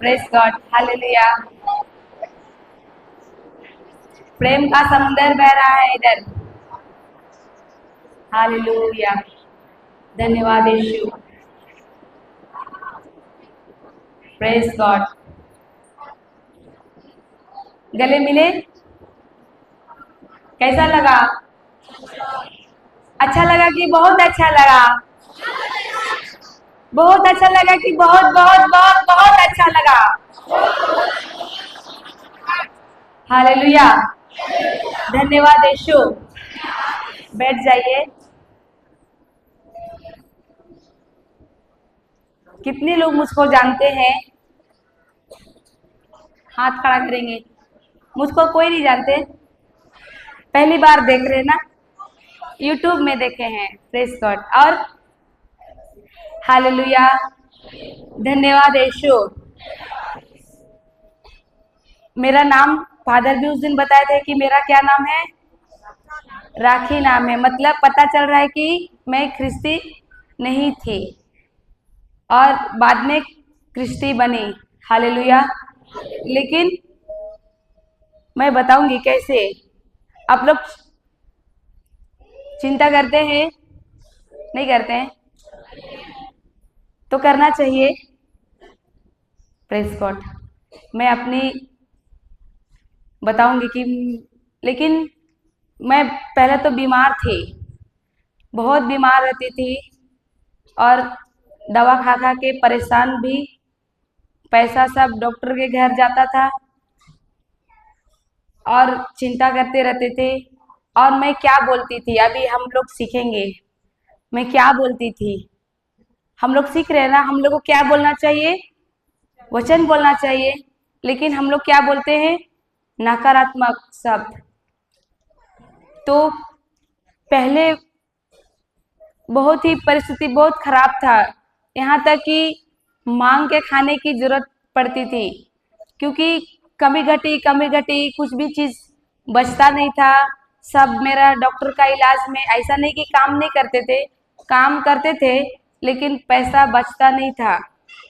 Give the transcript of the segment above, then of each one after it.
Praise God, hallelujah. प्रेम का समुंदर बह रहा है इधर। हालेलुया, धन्यवाद यीशु। Praise God. गले मिले, कैसा लगा? अच्छा लगा कि बहुत अच्छा लगा? बहुत अच्छा लगा कि बहुत बहुत बहुत बहुत अच्छा लगा? हालेलुया, धन्यवाद यीशु। बैठ जाइए। कितने लोग मुझको जानते हैं? हाथ खड़ा करेंगे। मुझको कोई नहीं जानते, पहली बार देख रहे ना, यूट्यूब में देखे हैं। Praise God. और हालेलुया, धन्यवाद यीशु। मेरा नाम फादर भी उस दिन बताए थे कि मेरा क्या नाम है? राखी नाम है। मतलब पता चल रहा है कि मैं ख्रिस्ती नहीं थी और बाद में क्रिस्टी बनी। हालेलुया। लेकिन मैं बताऊंगी कैसे। आप लोग चिंता करते हैं? नहीं करते हैं तो करना चाहिए। Praise God. मैं अपनी बताऊंगी कि, लेकिन मैं पहले तो बीमार थी, बहुत बीमार रहती थी और दवा खा खा के परेशान भी। पैसा सब डॉक्टर के घर जाता था और चिंता करते रहते थे। और मैं क्या बोलती थी, अभी हम लोग सीखेंगे मैं क्या बोलती थी। हम लोग सीख रहे हैं ना, हम लोग को क्या बोलना चाहिए? वचन बोलना चाहिए। लेकिन हम लोग क्या बोलते हैं? नकारात्मक शब्द। तो पहले बहुत ही परिस्थिति बहुत खराब था, यहाँ तक कि मांग के खाने की जरूरत पड़ती थी, क्योंकि कमी घटी कुछ भी चीज बचता नहीं था। सब मेरा डॉक्टर का इलाज में, ऐसा नहीं कि काम नहीं करते थे, काम करते थे, लेकिन पैसा बचता नहीं था।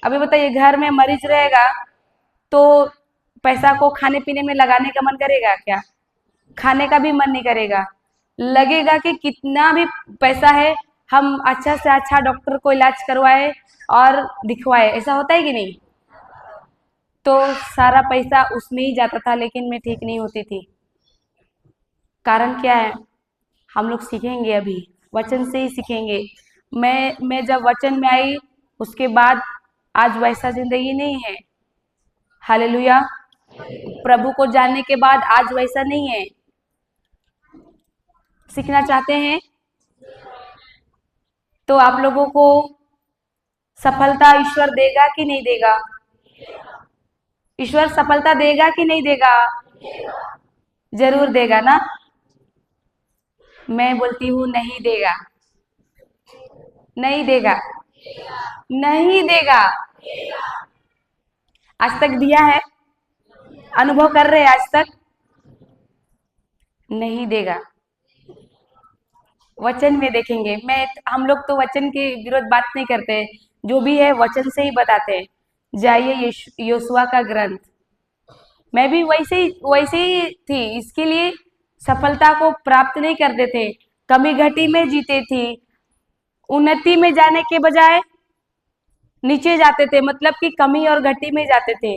अभी बताइए, घर में मरीज रहेगा तो पैसा को खाने पीने में लगाने का मन करेगा क्या? खाने का भी मन नहीं करेगा। लगेगा कि कितना भी पैसा है, हम अच्छा से अच्छा डॉक्टर को इलाज करवाए और दिखवाए। ऐसा होता है कि नहीं? तो सारा पैसा उसमें ही जाता था, लेकिन मैं ठीक नहीं होती थी। कारण क्या है? हम लोग सीखेंगे, अभी वचन से ही सीखेंगे। मैं जब वचन में आई उसके बाद आज वैसा जिंदगी नहीं है। हालेलुया। प्रभु को जानने के बाद आज वैसा नहीं है। सीखना चाहते हैं तो आप लोगों को सफलता ईश्वर देगा कि नहीं देगा? ईश्वर सफलता देगा कि नहीं देगा? जरूर देगा ना। मैं बोलती हूँ नहीं देगा, नहीं देगा, नहीं देगा। आज तक दिया है? अनुभव कर रहे हैं आज तक? नहीं देगा। वचन में देखेंगे। हम लोग तो वचन के विरोध बात नहीं करते, जो भी है वचन से ही बताते हैं। जाइए योशुआ का ग्रंथ। मैं भी वैसे ही थी, इसके लिए सफलता को प्राप्त नहीं करते थे, कमी घटी में जीते थी। उन्नति में जाने के बजाय नीचे जाते थे, मतलब कि कमी और घटी में जाते थे।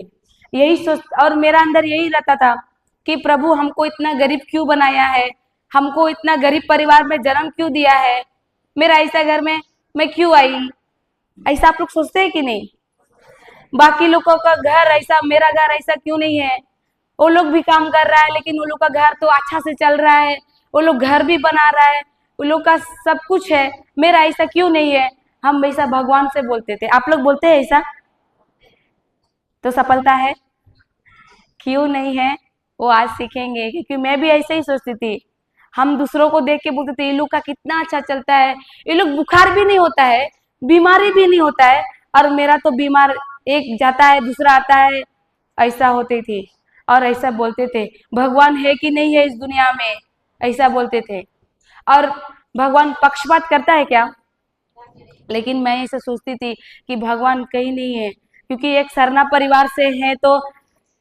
यही सोच, और मेरा अंदर यही रहता था कि प्रभु हमको इतना गरीब क्यों बनाया है, हमको इतना गरीब परिवार में जन्म क्यों दिया है, मेरा ऐसा घर में मैं क्यों आई? ऐसा आप लोग सोचते हैं कि नहीं? बाकी लोगों का घर ऐसा, मेरा घर ऐसा क्यों नहीं है? वो लोग भी काम कर रहा है, लेकिन वो लोग का घर तो अच्छा से चल रहा है, वो लोग घर भी बना रहा है, वो लोग का सब कुछ है, मेरा ऐसा क्यों नहीं है? हम ऐसा भगवान से बोलते थे। आप लोग बोलते हैं ऐसा? तो सफलता है? क्यों नहीं है? वो आज सीखेंगे, क्योंकि मैं भी ऐसे ही सोचती थी। हम दूसरों को देख के बोलते थे, ये लोग का कितना अच्छा चलता है, ये लोग बुखार भी नहीं होता है, बीमारी भी नहीं होता है, और मेरा तो बीमार एक जाता है दूसरा आता है। ऐसा होती थी और ऐसा बोलते थे। भगवान है कि नहीं है इस दुनिया में? ऐसा बोलते थे। और भगवान पक्षपात करता है क्या? लेकिन मैं ऐसा सोचती थी कि भगवान कहीं नहीं है, क्योंकि एक सरना परिवार से है तो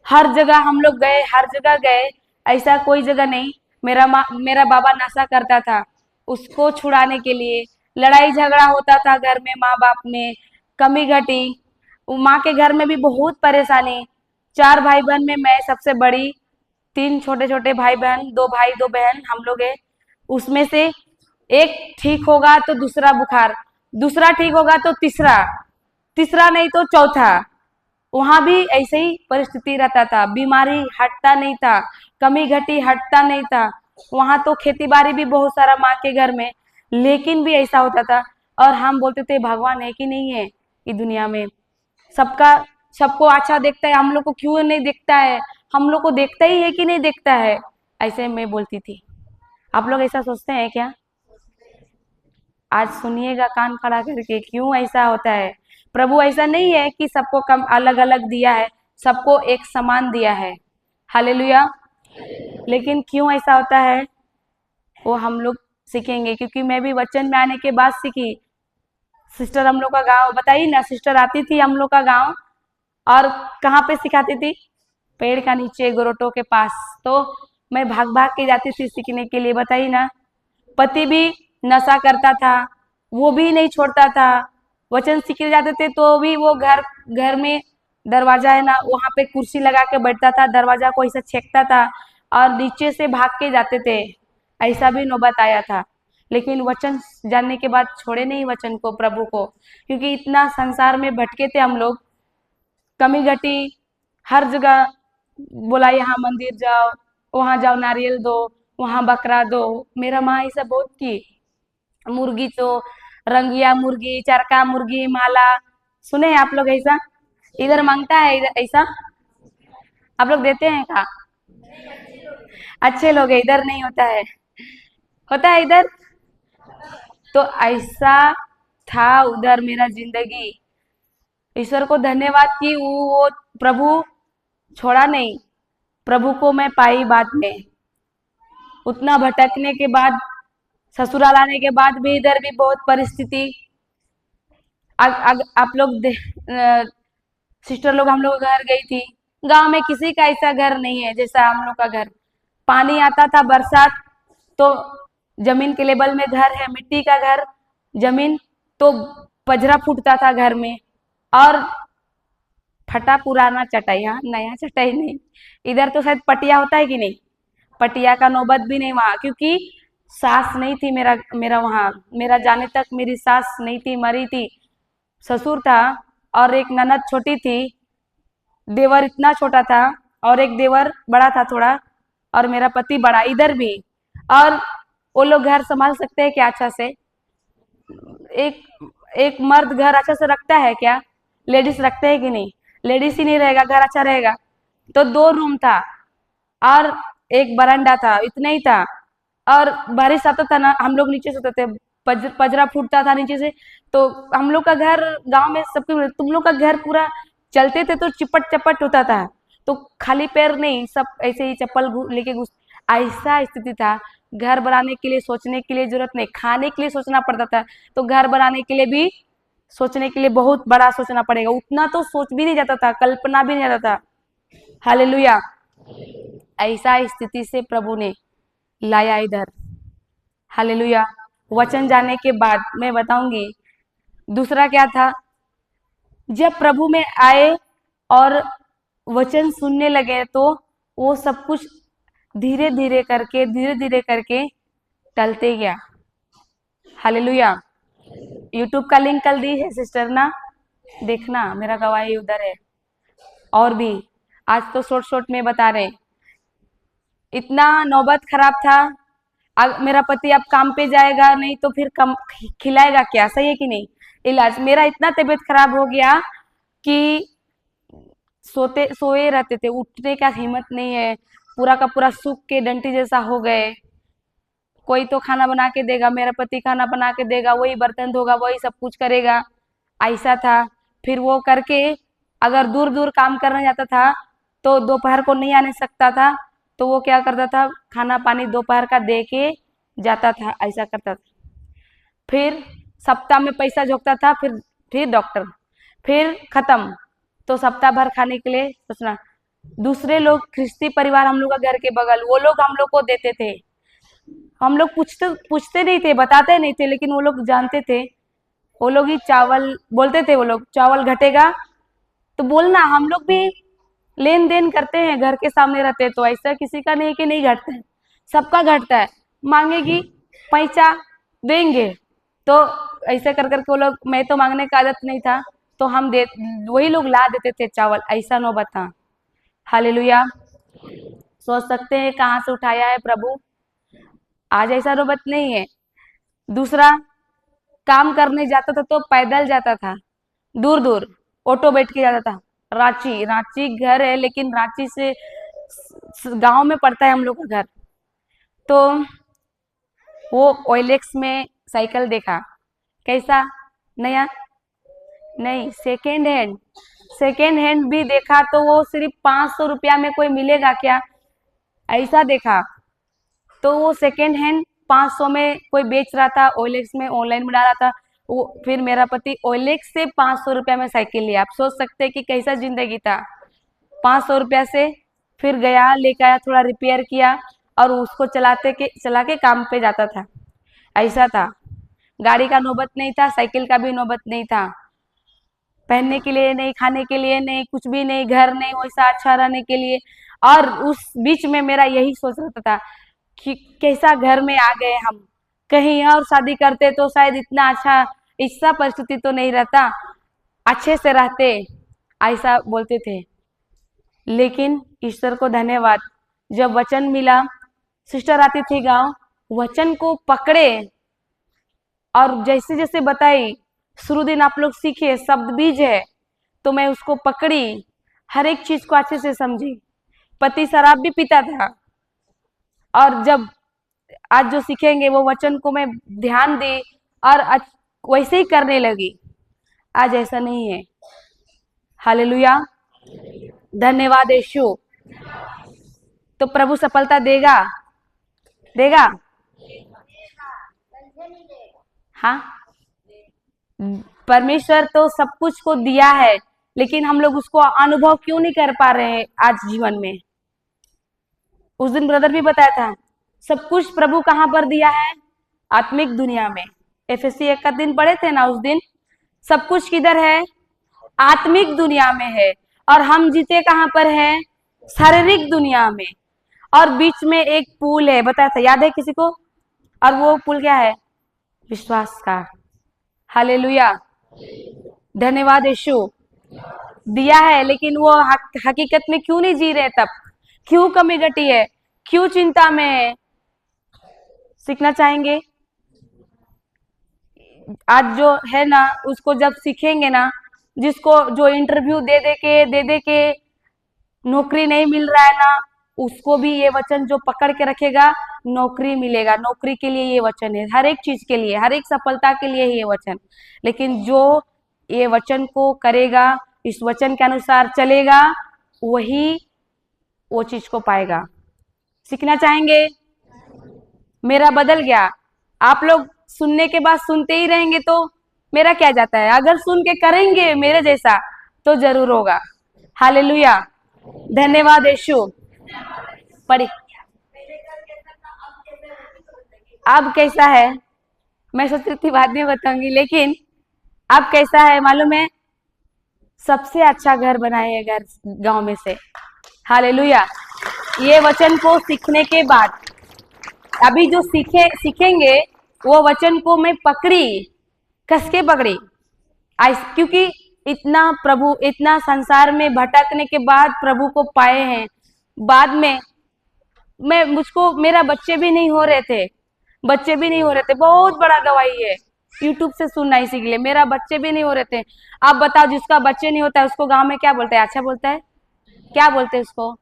हर जगह हम लोग गए, हर जगह गए, ऐसा कोई जगह नहीं। मेरा बाबा नशा करता था, उसको छुड़ाने के लिए लड़ाई झगड़ा होता था घर में, माँ बाप में कमी घटी, माँ के घर में भी बहुत परेशानी। 4 भाई बहन में मैं सबसे बड़ी, 3 छोटे छोटे भाई बहन, 2 भाई 2 बहन हम लोग है। उसमें से एक ठीक होगा तो दूसरा बुखार, दूसरा ठीक होगा तो तीसरा, तीसरा नहीं तो चौथा। वहां भी ऐसे ही परिस्थिति रहता था, बीमारी हटता नहीं था, कमी घटी हटता नहीं था। वहां तो खेती बाड़ी भी बहुत सारा माँ के घर में, लेकिन भी ऐसा होता था। और हम बोलते थे भगवान है कि नहीं है ये दुनिया में, सबका सबको अच्छा देखता है, हम लोग को क्यों नहीं देखता है, हम लोग को देखता ही है कि नहीं देखता है, ऐसे मैं बोलती थी। आप लोग ऐसा सोचते हैं क्या? आज सुनिएगा कान खड़ा करके, क्यों ऐसा होता है। प्रभु ऐसा नहीं है कि सबको कम अलग अलग दिया है, सबको एक समान दिया है। हालेलुया। लेकिन क्यों ऐसा होता है वो हम लोग सीखेंगे, क्योंकि मैं भी वचन में आने के बाद सीखी। सिस्टर हम लोग का गांव बताइए ना, सिस्टर आती थी हम लोग का गांव, और कहाँ पे सिखाती थी? पेड़ का नीचे गोरोटो के पास। तो मैं भाग भाग के जाती थी सीखने के लिए, बताइए ना। पति भी नशा करता था, वो भी नहीं छोड़ता था। वचन सीखने जाते थे तो भी वो घर घर में दरवाजा है ना, वहां पे कुर्सी लगा के बैठता था, दरवाजा को ऐसा छेकता था और नीचे से भाग के जाते थे। ऐसा भी नौबत आया था। लेकिन वचन जानने के बाद छोड़े नहीं वचन को, प्रभु को, क्योंकि इतना संसार में भटके थे हम लोग, कमी घटी हर जगह। बोला यहाँ मंदिर जाओ, वहां जाओ नारियल दो, वहां बकरा दो। मेरा माँ ऐसा बहुत की, मुर्गी तो रंगिया मुर्गी, चरका मुर्गी, माला। सुने हैं आप लोग ऐसा? इधर मांगता है इधर ऐसा? आप लोग देते हैं क्या? अच्छे लोग हैं, इधर नहीं होता है, होता है इधर। तो ऐसा था उधर मेरा जिंदगी। ईश्वर को धन्यवाद कि वो प्रभु छोड़ा नहीं, प्रभु को मैं पाई बाद में। उतना भटकने के बाद, ससुराल आने के बाद भी इधर भी बहुत परिस्थिति। आप लोग सिस्टर लोग हम लोग घर गई थी, गांव में किसी का ऐसा घर नहीं है जैसा हम लोग का घर। पानी आता था बरसात तो जमीन के लेवल में घर है, मिट्टी का घर, जमीन तो पजरा फूटता था घर में। और फटा पुराना चटाई, हाँ नया चटाई नहीं। इधर तो शायद पटिया होता है कि नहीं, पटिया का नौबत भी नहीं वहां, क्योंकि सास नहीं थी मेरा मेरा वहां, मेरा जाने तक मेरी सास नहीं थी, मरी थी। ससुर था और एक ननद छोटी थी, देवर इतना छोटा था, और एक देवर बड़ा था थोड़ा, और मेरा पति बड़ा इधर भी। और वो लोग घर संभाल सकते हैं क्या अच्छा से? एक एक मर्द घर अच्छा से रखता है क्या? लेडीज रखते हैं कि नहीं? लेडीज ही नहीं रहेगा घर अच्छा रहेगा। तो 2 रूम था और एक बरांडा था, इतना ही था। और बारिश आता था ना, हम लोग नीचे सोते थे, पजरा फूटता था नीचे से। तो हम लोग का घर गांव में सबके, तुम लोग का घर पूरा चलते थे तो चिपट चपट होता था, तो खाली पैर नहीं, सब ऐसे ही चप्पल लेके घुस। ऐसा स्थिति था। घर बनाने के लिए सोचने के लिए जरूरत नहीं, खाने के लिए सोचना पड़ता था। तो घर बनाने के लिए भी सोचने के लिए बहुत बड़ा सोचना पड़ेगा, उतना तो सोच भी नहीं जाता था, कल्पना भी नहीं जाता था। हालेलुया। ऐसा स्थिति से प्रभु ने लाया इधर। हालेलुया। वचन जाने के बाद मैं बताऊंगी दूसरा क्या था। जब प्रभु में आए और वचन सुनने लगे तो वो सब कुछ धीरे धीरे करके टलते गया। हालेलुया। यूट्यूब का लिंक कल दी है सिस्टर ना, देखना, मेरा गवाही उधर है। और भी आज तो शॉर्ट शॉर्ट में बता रहे। इतना नौबत खराब था। मेरा पति अब काम पे जाएगा नहीं तो फिर कम खिलाएगा क्या, सही है कि नहीं? इलाज, मेरा इतना तबीयत खराब हो गया कि सोए रहते थे, उठने का हिम्मत नहीं है, पूरा का पूरा सूख के डंटी जैसा हो गए। कोई तो खाना बना के देगा, मेरा पति खाना बना के देगा, वही बर्तन धोगा, वही सब कुछ करेगा, ऐसा था। फिर वो करके अगर दूर दूर काम करने जाता था तो दोपहर को नहीं आने सकता था, तो वो क्या करता था, खाना पानी दोपहर का दे के जाता था, ऐसा करता था। फिर सप्ताह में पैसा झोंकता था, फिर डॉक्टर, फिर खत्म। तो सप्ताह भर खाने के लिए सोचना। दूसरे लोग ख्रिस्ती परिवार हम लोग का घर के बगल, वो लोग हम लोग को देते थे। हम लोग पूछते पूछते नहीं थे, बताते नहीं थे, लेकिन वो लोग जानते थे। वो लोग ही चावल बोलते थे, वो लोग चावल घटेगा तो बोलना। हम लोग भी लेन देन करते हैं, घर के सामने रहते हैं, तो ऐसा किसी का नहीं कि नहीं घटता है, सबका घटता है। मांगेगी पैसा देंगे, तो ऐसे कर करके वो लोग, मैं तो मांगने का आदत नहीं था, तो हम दे, वही लोग ला देते थे चावल। ऐसा नौबत था। हालेलुया। सोच सकते हैं कहाँ से उठाया है प्रभु। आज ऐसा नौबत नहीं है। दूसरा, काम करने जाता था तो पैदल जाता था, दूर दूर ऑटो बैठ के जाता था। रांची, रांची घर है, लेकिन रांची से गांव में पड़ता है हम लोग का घर। तो वो ओएलएक्स में साइकिल देखा। कैसा? नया नहीं, सेकेंड हैंड। सेकेंड हैंड भी देखा तो वो सिर्फ 500 रुपया में कोई मिलेगा क्या, ऐसा देखा। तो वो सेकेंड हैंड 500 में कोई बेच रहा था, ओएलएक्स में ऑनलाइन में डाला था वो। फिर मेरा पति ओएलएक्स से 500 रुपया में साइकिल लिया। आप सोच सकते हैं कि कैसा जिंदगी था। 500 रुपया से फिर गया, लेकर आया, थोड़ा रिपेयर किया और उसको चला के काम पे जाता था। ऐसा था। गाड़ी का नौबत नहीं था, साइकिल का भी नौबत नहीं था। पहनने के लिए नहीं, खाने के लिए नहीं, कुछ भी नहीं, घर नहीं वैसा अच्छा रहने के लिए। और उस बीच में मेरा यही सोच रहता था कि कैसा घर में आ गए हम, कहीं और शादी करते तो शायद इतना अच्छा, ऐसा परिस्थिति तो नहीं रहता, अच्छे से रहते, ऐसा बोलते थे। लेकिन ईश्वर को धन्यवाद, जब वचन मिला, सिस्टर आती थी गांव, वचन को पकड़े और जैसे जैसे बताई, शुरू दिन आप लोग सीखे शब्द बीज है, तो मैं उसको पकड़ी, हर एक चीज को अच्छे से समझी। पति शराब भी पीता था, और जब आज जो सीखेंगे वो वचन को मैं ध्यान दी और वैसे ही करने लगी। आज ऐसा नहीं है। हालेलुया, धन्यवाद यीशु। तो प्रभु सफलता देगा, देगा। हाँ, परमेश्वर तो सब कुछ को दिया है, लेकिन हम लोग उसको अनुभव क्यों नहीं कर पा रहे हैं आज जीवन में। उस दिन ब्रदर भी बताया था, सब कुछ प्रभु कहाँ पर दिया है? आत्मिक दुनिया में। एफएससी 1 का दिन पढ़े थे ना उस दिन। सब कुछ किधर है? आत्मिक दुनिया में है। और हम जीते कहाँ पर हैं? शारीरिक दुनिया में। और बीच में एक पुल है, बताया था, याद है किसी को? और वो पुल क्या है? विश्वास का। हालेलुया, धन्यवाद यीशु। दिया है, लेकिन वो हकीकत में क्यों नहीं जी रहे? तब क्यों कमी घटी है? क्यों चिंता में है? सीखना चाहेंगे। आज जो है ना, उसको जब सीखेंगे ना, जिसको जो इंटरव्यू दे दे के नौकरी नहीं मिल रहा है ना, उसको भी ये वचन जो पकड़ के रखेगा, नौकरी मिलेगा। नौकरी के लिए ये वचन है, हर एक चीज के लिए, हर एक सफलता के लिए ये वचन। लेकिन जो ये वचन को करेगा, इस वचन के अनुसार चलेगा, वही वो चीज को पाएगा। सीखना चाहेंगे? मेरा बदल गया। आप लोग सुनने के बाद सुनते ही रहेंगे तो मेरा क्या जाता है? अगर सुन के करेंगे मेरे जैसा तो जरूर होगा। हालेलुया, धन्यवाद यीशु। पढ़ी। अब कैसा है? मैं सोच रही थी बाद में बताऊंगी, लेकिन अब कैसा है मालूम है? सबसे अच्छा घर बनाए है घर गांव में से। हालेलुया। ये वचन को सीखने के बाद, अभी जो सीखेंगे वो वचन को मैं पकड़ी, कस के पकड़ी। क्योंकि इतना प्रभु, इतना संसार में भटकने के बाद प्रभु को पाए हैं। बाद में मुझको मेरा बच्चे भी नहीं हो रहे थे, बच्चे भी नहीं हो रहे थे। बहुत बड़ा गवाही है, यूट्यूब से सुनना इसी के लिए। मेरा बच्चे भी नहीं हो रहे थे। आप बताओ, जिसका बच्चे नहीं होता है उसको गांव में क्या बोलते हैं? अच्छा बोलता है? क्या बोलते हैं उसको?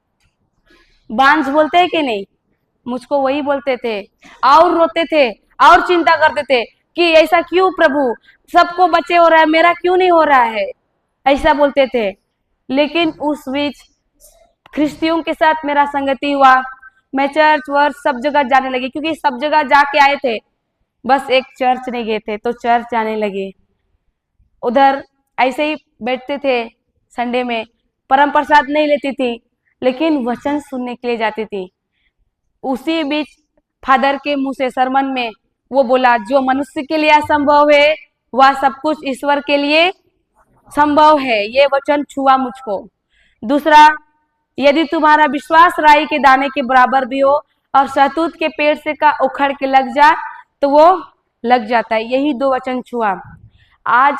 बांझ बोलते हैं कि नहीं? मुझको वही बोलते थे, और रोते थे और चिंता करते थे कि ऐसा क्यों प्रभु, सबको बच्चे हो रहा है, मेरा क्यों नहीं हो रहा है, ऐसा बोलते थे। लेकिन उस बीच ख्रिस्तियों के साथ मेरा संगति हुआ। मैं चर्च वर्च सब जगह जाने लगी, क्योंकि सब जगह जाके आए थे, बस एक चर्च नहीं गए थे, तो चर्च जाने लगे। उधर ऐसे ही बैठते थे, संडे में परम प्रसाद नहीं लेती थी, लेकिन वचन सुनने के लिए जाती थी। उसी बीच फादर के मुंह से सरमन में वो बोला, जो मनुष्य के लिए असंभव है वह सब कुछ ईश्वर के लिए संभव है। ये वचन छुआ मुझको। दूसरा, यदि तुम्हारा विश्वास राई के दाने के बराबर भी हो और शहतूत के पेड़ से का उखड़ के लग जा तो वो लग जाता है। यही दो वचन छुआ। आज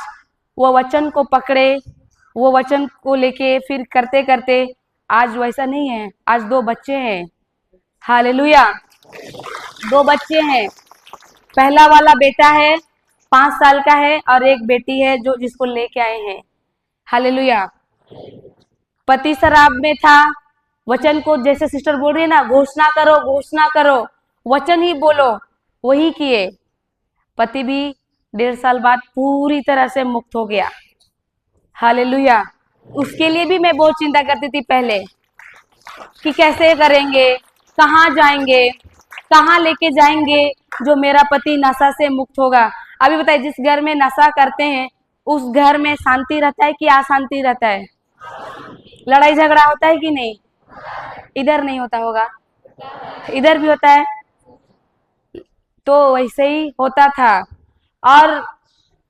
वो वचन को पकड़े, वो वचन को लेके फिर करते करते आज वैसा नहीं है। आज दो बच्चे हैं, हालेलुया। दो बच्चे हैं। पहला वाला बेटा है 5 साल का है और एक बेटी है जो जिसको लेके आए हैं, हालेलुया। पति शराब में था। वचन को जैसे सिस्टर बोल रही है ना, घोषणा करो, घोषणा करो, वचन ही बोलो, वही किए। पति भी 1.5 साल बाद पूरी तरह से मुक्त हो गया, हालेलुया। उसके लिए भी मैं बहुत चिंता करती थी पहले कि कैसे करेंगे, कहाँ जाएंगे, कहाँ लेके जाएंगे जो मेरा पति नशा से मुक्त होगा। अभी बताइए, जिस घर में नशा करते हैं उस घर में शांति रहता है कि अशांति रहता है? लड़ाई झगड़ा होता है कि नहीं? इधर नहीं होता होगा, इधर भी होता है। तो वैसे ही होता था। और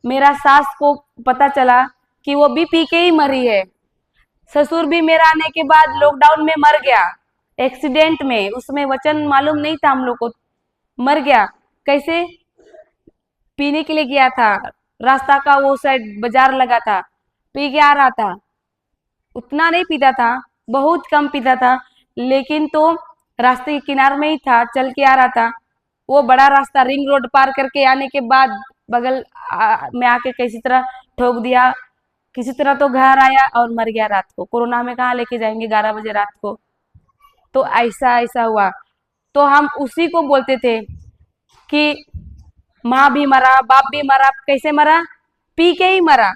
मेरा सास को पता चला कि वो भी पी के ही मरी है। ससुर भी मेरा आने के बाद लॉकडाउन में मर गया, एक्सीडेंट में। उसमें वचन मालूम नहीं था हम लोग को, मर गया। कैसे? पीने के लिए गया था, रास्ता का वो साइड बाजार लगा था, पी के आ रहा था। उतना नहीं पीता था, बहुत कम पीता था, लेकिन तो रास्ते के किनारे में ही था, चल के आ रहा था। वो बड़ा रास्ता रिंग रोड पार करके आने के बाद बगल में आके किसी तरह ठोक दिया, किसी तरह तो घर आया और मर गया रात को। कोरोना में कहाँ लेके जाएंगे 11 बजे रात को। तो ऐसा ऐसा हुआ। तो हम उसी को बोलते थे कि माँ भी मरा, बाप भी मरा। कैसे मरा? पी के ही मरा।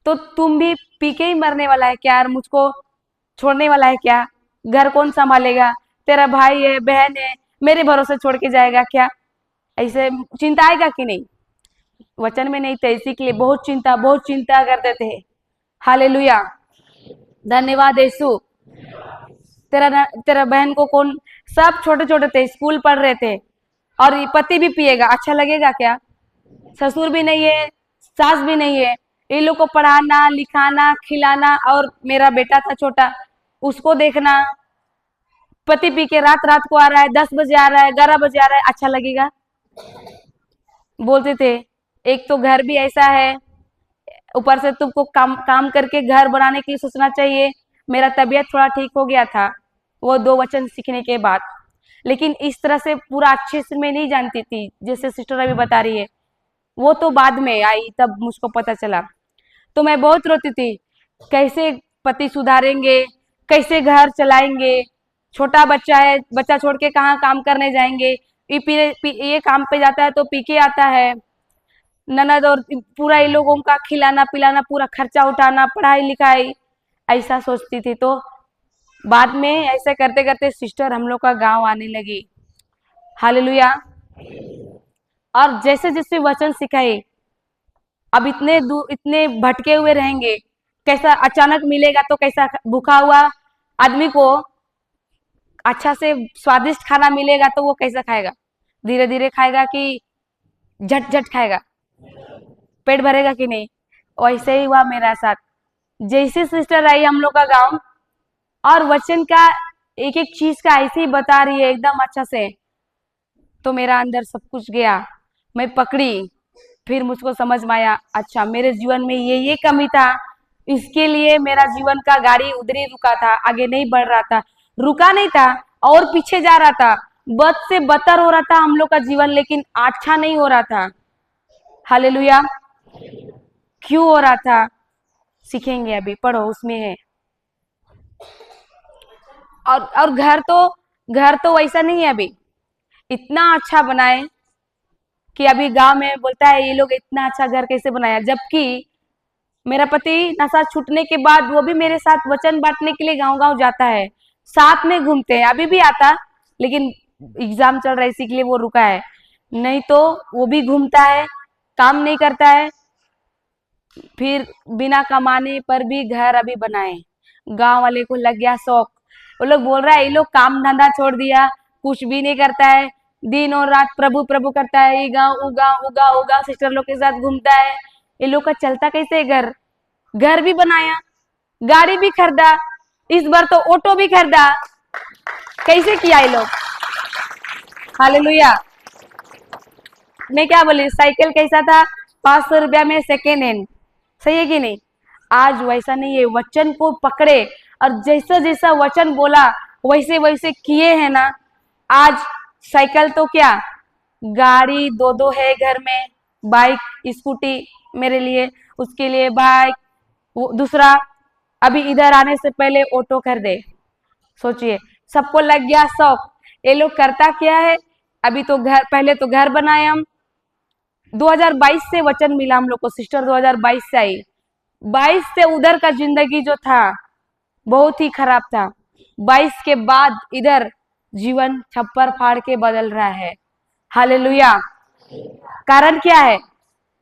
तो तुम भी पी के ही मरने वाला है क्या? यार मुझको छोड़ने वाला है क्या? घर कौन संभालेगा? तेरा भाई है, बहन है, मेरे भरोसे छोड़ के जाएगा क्या? ऐसे चिंता आएगा कि नहीं? वचन में नहीं थे, इसी के लिए बहुत चिंता करते थे। हालेलुया, धन्यवाद यीशु। तेरा बहन को कौन? सब छोटे छोटे थे, स्कूल पढ़ रहे थे, और पति भी पिएगा, अच्छा लगेगा क्या? ससुर भी नहीं है, सास भी नहीं है, इन लोग को पढ़ाना लिखाना खिलाना, और मेरा बेटा था छोटा, उसको देखना। पति पी के रात रात को आ रहा है, 10 बजे आ रहा है, 11 बजे आ रहा है, अच्छा लगेगा? बोलते थे। एक तो घर भी ऐसा है, ऊपर से तुमको काम करके घर बनाने के लिए सोचना चाहिए। मेरा तबीयत थोड़ा ठीक हो गया था वो 2 वचन सीखने के बाद, लेकिन इस तरह से पूरा अच्छे से मैं नहीं जानती थी जैसे सिस्टर अभी बता रही है। वो तो बाद में आई, तब मुझको पता चला। तो मैं बहुत रोती थी, कैसे पति सुधारेंगे, कैसे घर चलाएंगे? छोटा बच्चा है, बच्चा छोड़ के कहाँ काम करने जाएंगे? ये काम पे जाता है तो पी के आता है। ननद और पूरा ये लोगों का खिलाना पिलाना, पूरा खर्चा उठाना, पढ़ाई लिखाई, ऐसा सोचती थी। तो बाद में ऐसे करते करते सिस्टर हम लोग का गांव आने लगी, हालेलुया। और जैसे जैसे वचन सिखाए, अब इतने भटके हुए रहेंगे, कैसा अचानक मिलेगा? तो कैसा भूखा हुआ आदमी को अच्छा से स्वादिष्ट खाना मिलेगा तो वो कैसा खाएगा? धीरे धीरे खाएगा कि झट झट खाएगा? पेट भरेगा कि नहीं? वैसे ही हुआ मेरा साथ। जैसे सिस्टर आई हम लोग का गांव, और वचन का एक एक चीज का ऐसे ही बता रही है एकदम अच्छा से, तो मेरा अंदर सब कुछ गया, मैं पकड़ी। फिर मुझको समझ में आया, अच्छा मेरे जीवन में ये कमी था, इसके लिए मेरा जीवन का गाड़ी उधर ही रुका था, आगे नहीं बढ़ रहा था। रुका नहीं था और पीछे जा रहा था, बद से बदतर हो रहा था हम लोग का जीवन, लेकिन अच्छा नहीं हो रहा था। हालेलुया। क्यों हो रहा था? सीखेंगे, अभी पढ़ो, उसमें है। और घर तो वैसा नहीं है अभी, इतना अच्छा बनाए कि अभी गांव में बोलता है ये लोग इतना अच्छा घर कैसे बनाया। जबकि मेरा पति नशा छूटने के बाद वो भी मेरे साथ वचन बांटने के लिए गांव गांव जाता है, साथ में घूमते हैं। अभी भी आता, लेकिन एग्जाम चल रहा है इसी के लिए वो रुका है, नहीं तो वो भी घूमता है, काम नहीं करता है। फिर बिना कमाने पर भी घर अभी बनाए। गांव वाले को लग गया शौक। वो लोग बोल रहा है ये लोग काम धंधा छोड़ दिया, कुछ भी नहीं करता है, दिन और रात प्रभु प्रभु करता है, ये गाँव वो गाँव वो गाँव वो गाँव सिस्टर लोग के साथ घूमता है। ये लोग का चलता कैसे है घर? घर भी बनाया, गाड़ी भी खरीदा, इस बार तो ऑटो भी खरीदा। कैसे किया ये लोग? हालेलुया। मैं क्या बोली, साइकिल कैसा था? 500 रुपया में सेकेंड हैंड। सही है कि नहीं? आज वैसा नहीं है। वचन को पकड़े और जैसा जैसा वचन बोला वैसे वैसे किए हैं ना, आज साइकिल तो क्या, गाड़ी दो दो है घर में, बाइक स्कूटी मेरे लिए, उसके लिए बाइक, दूसरा अभी इधर आने से पहले ऑटो खरीदे। सोचिए, सबको लग गया शौक। ये लोग करता क्या है, अभी तो घर, पहले तो घर बनाए हम। 2022 से वचन मिला हम लोग को, सिस्टर 2022 से आई। 22 से उधर का जिंदगी जो था बहुत ही खराब था। 22 के बाद इधर जीवन छप्पर फाड़ के बदल रहा है। हालेलुया। कारण क्या है?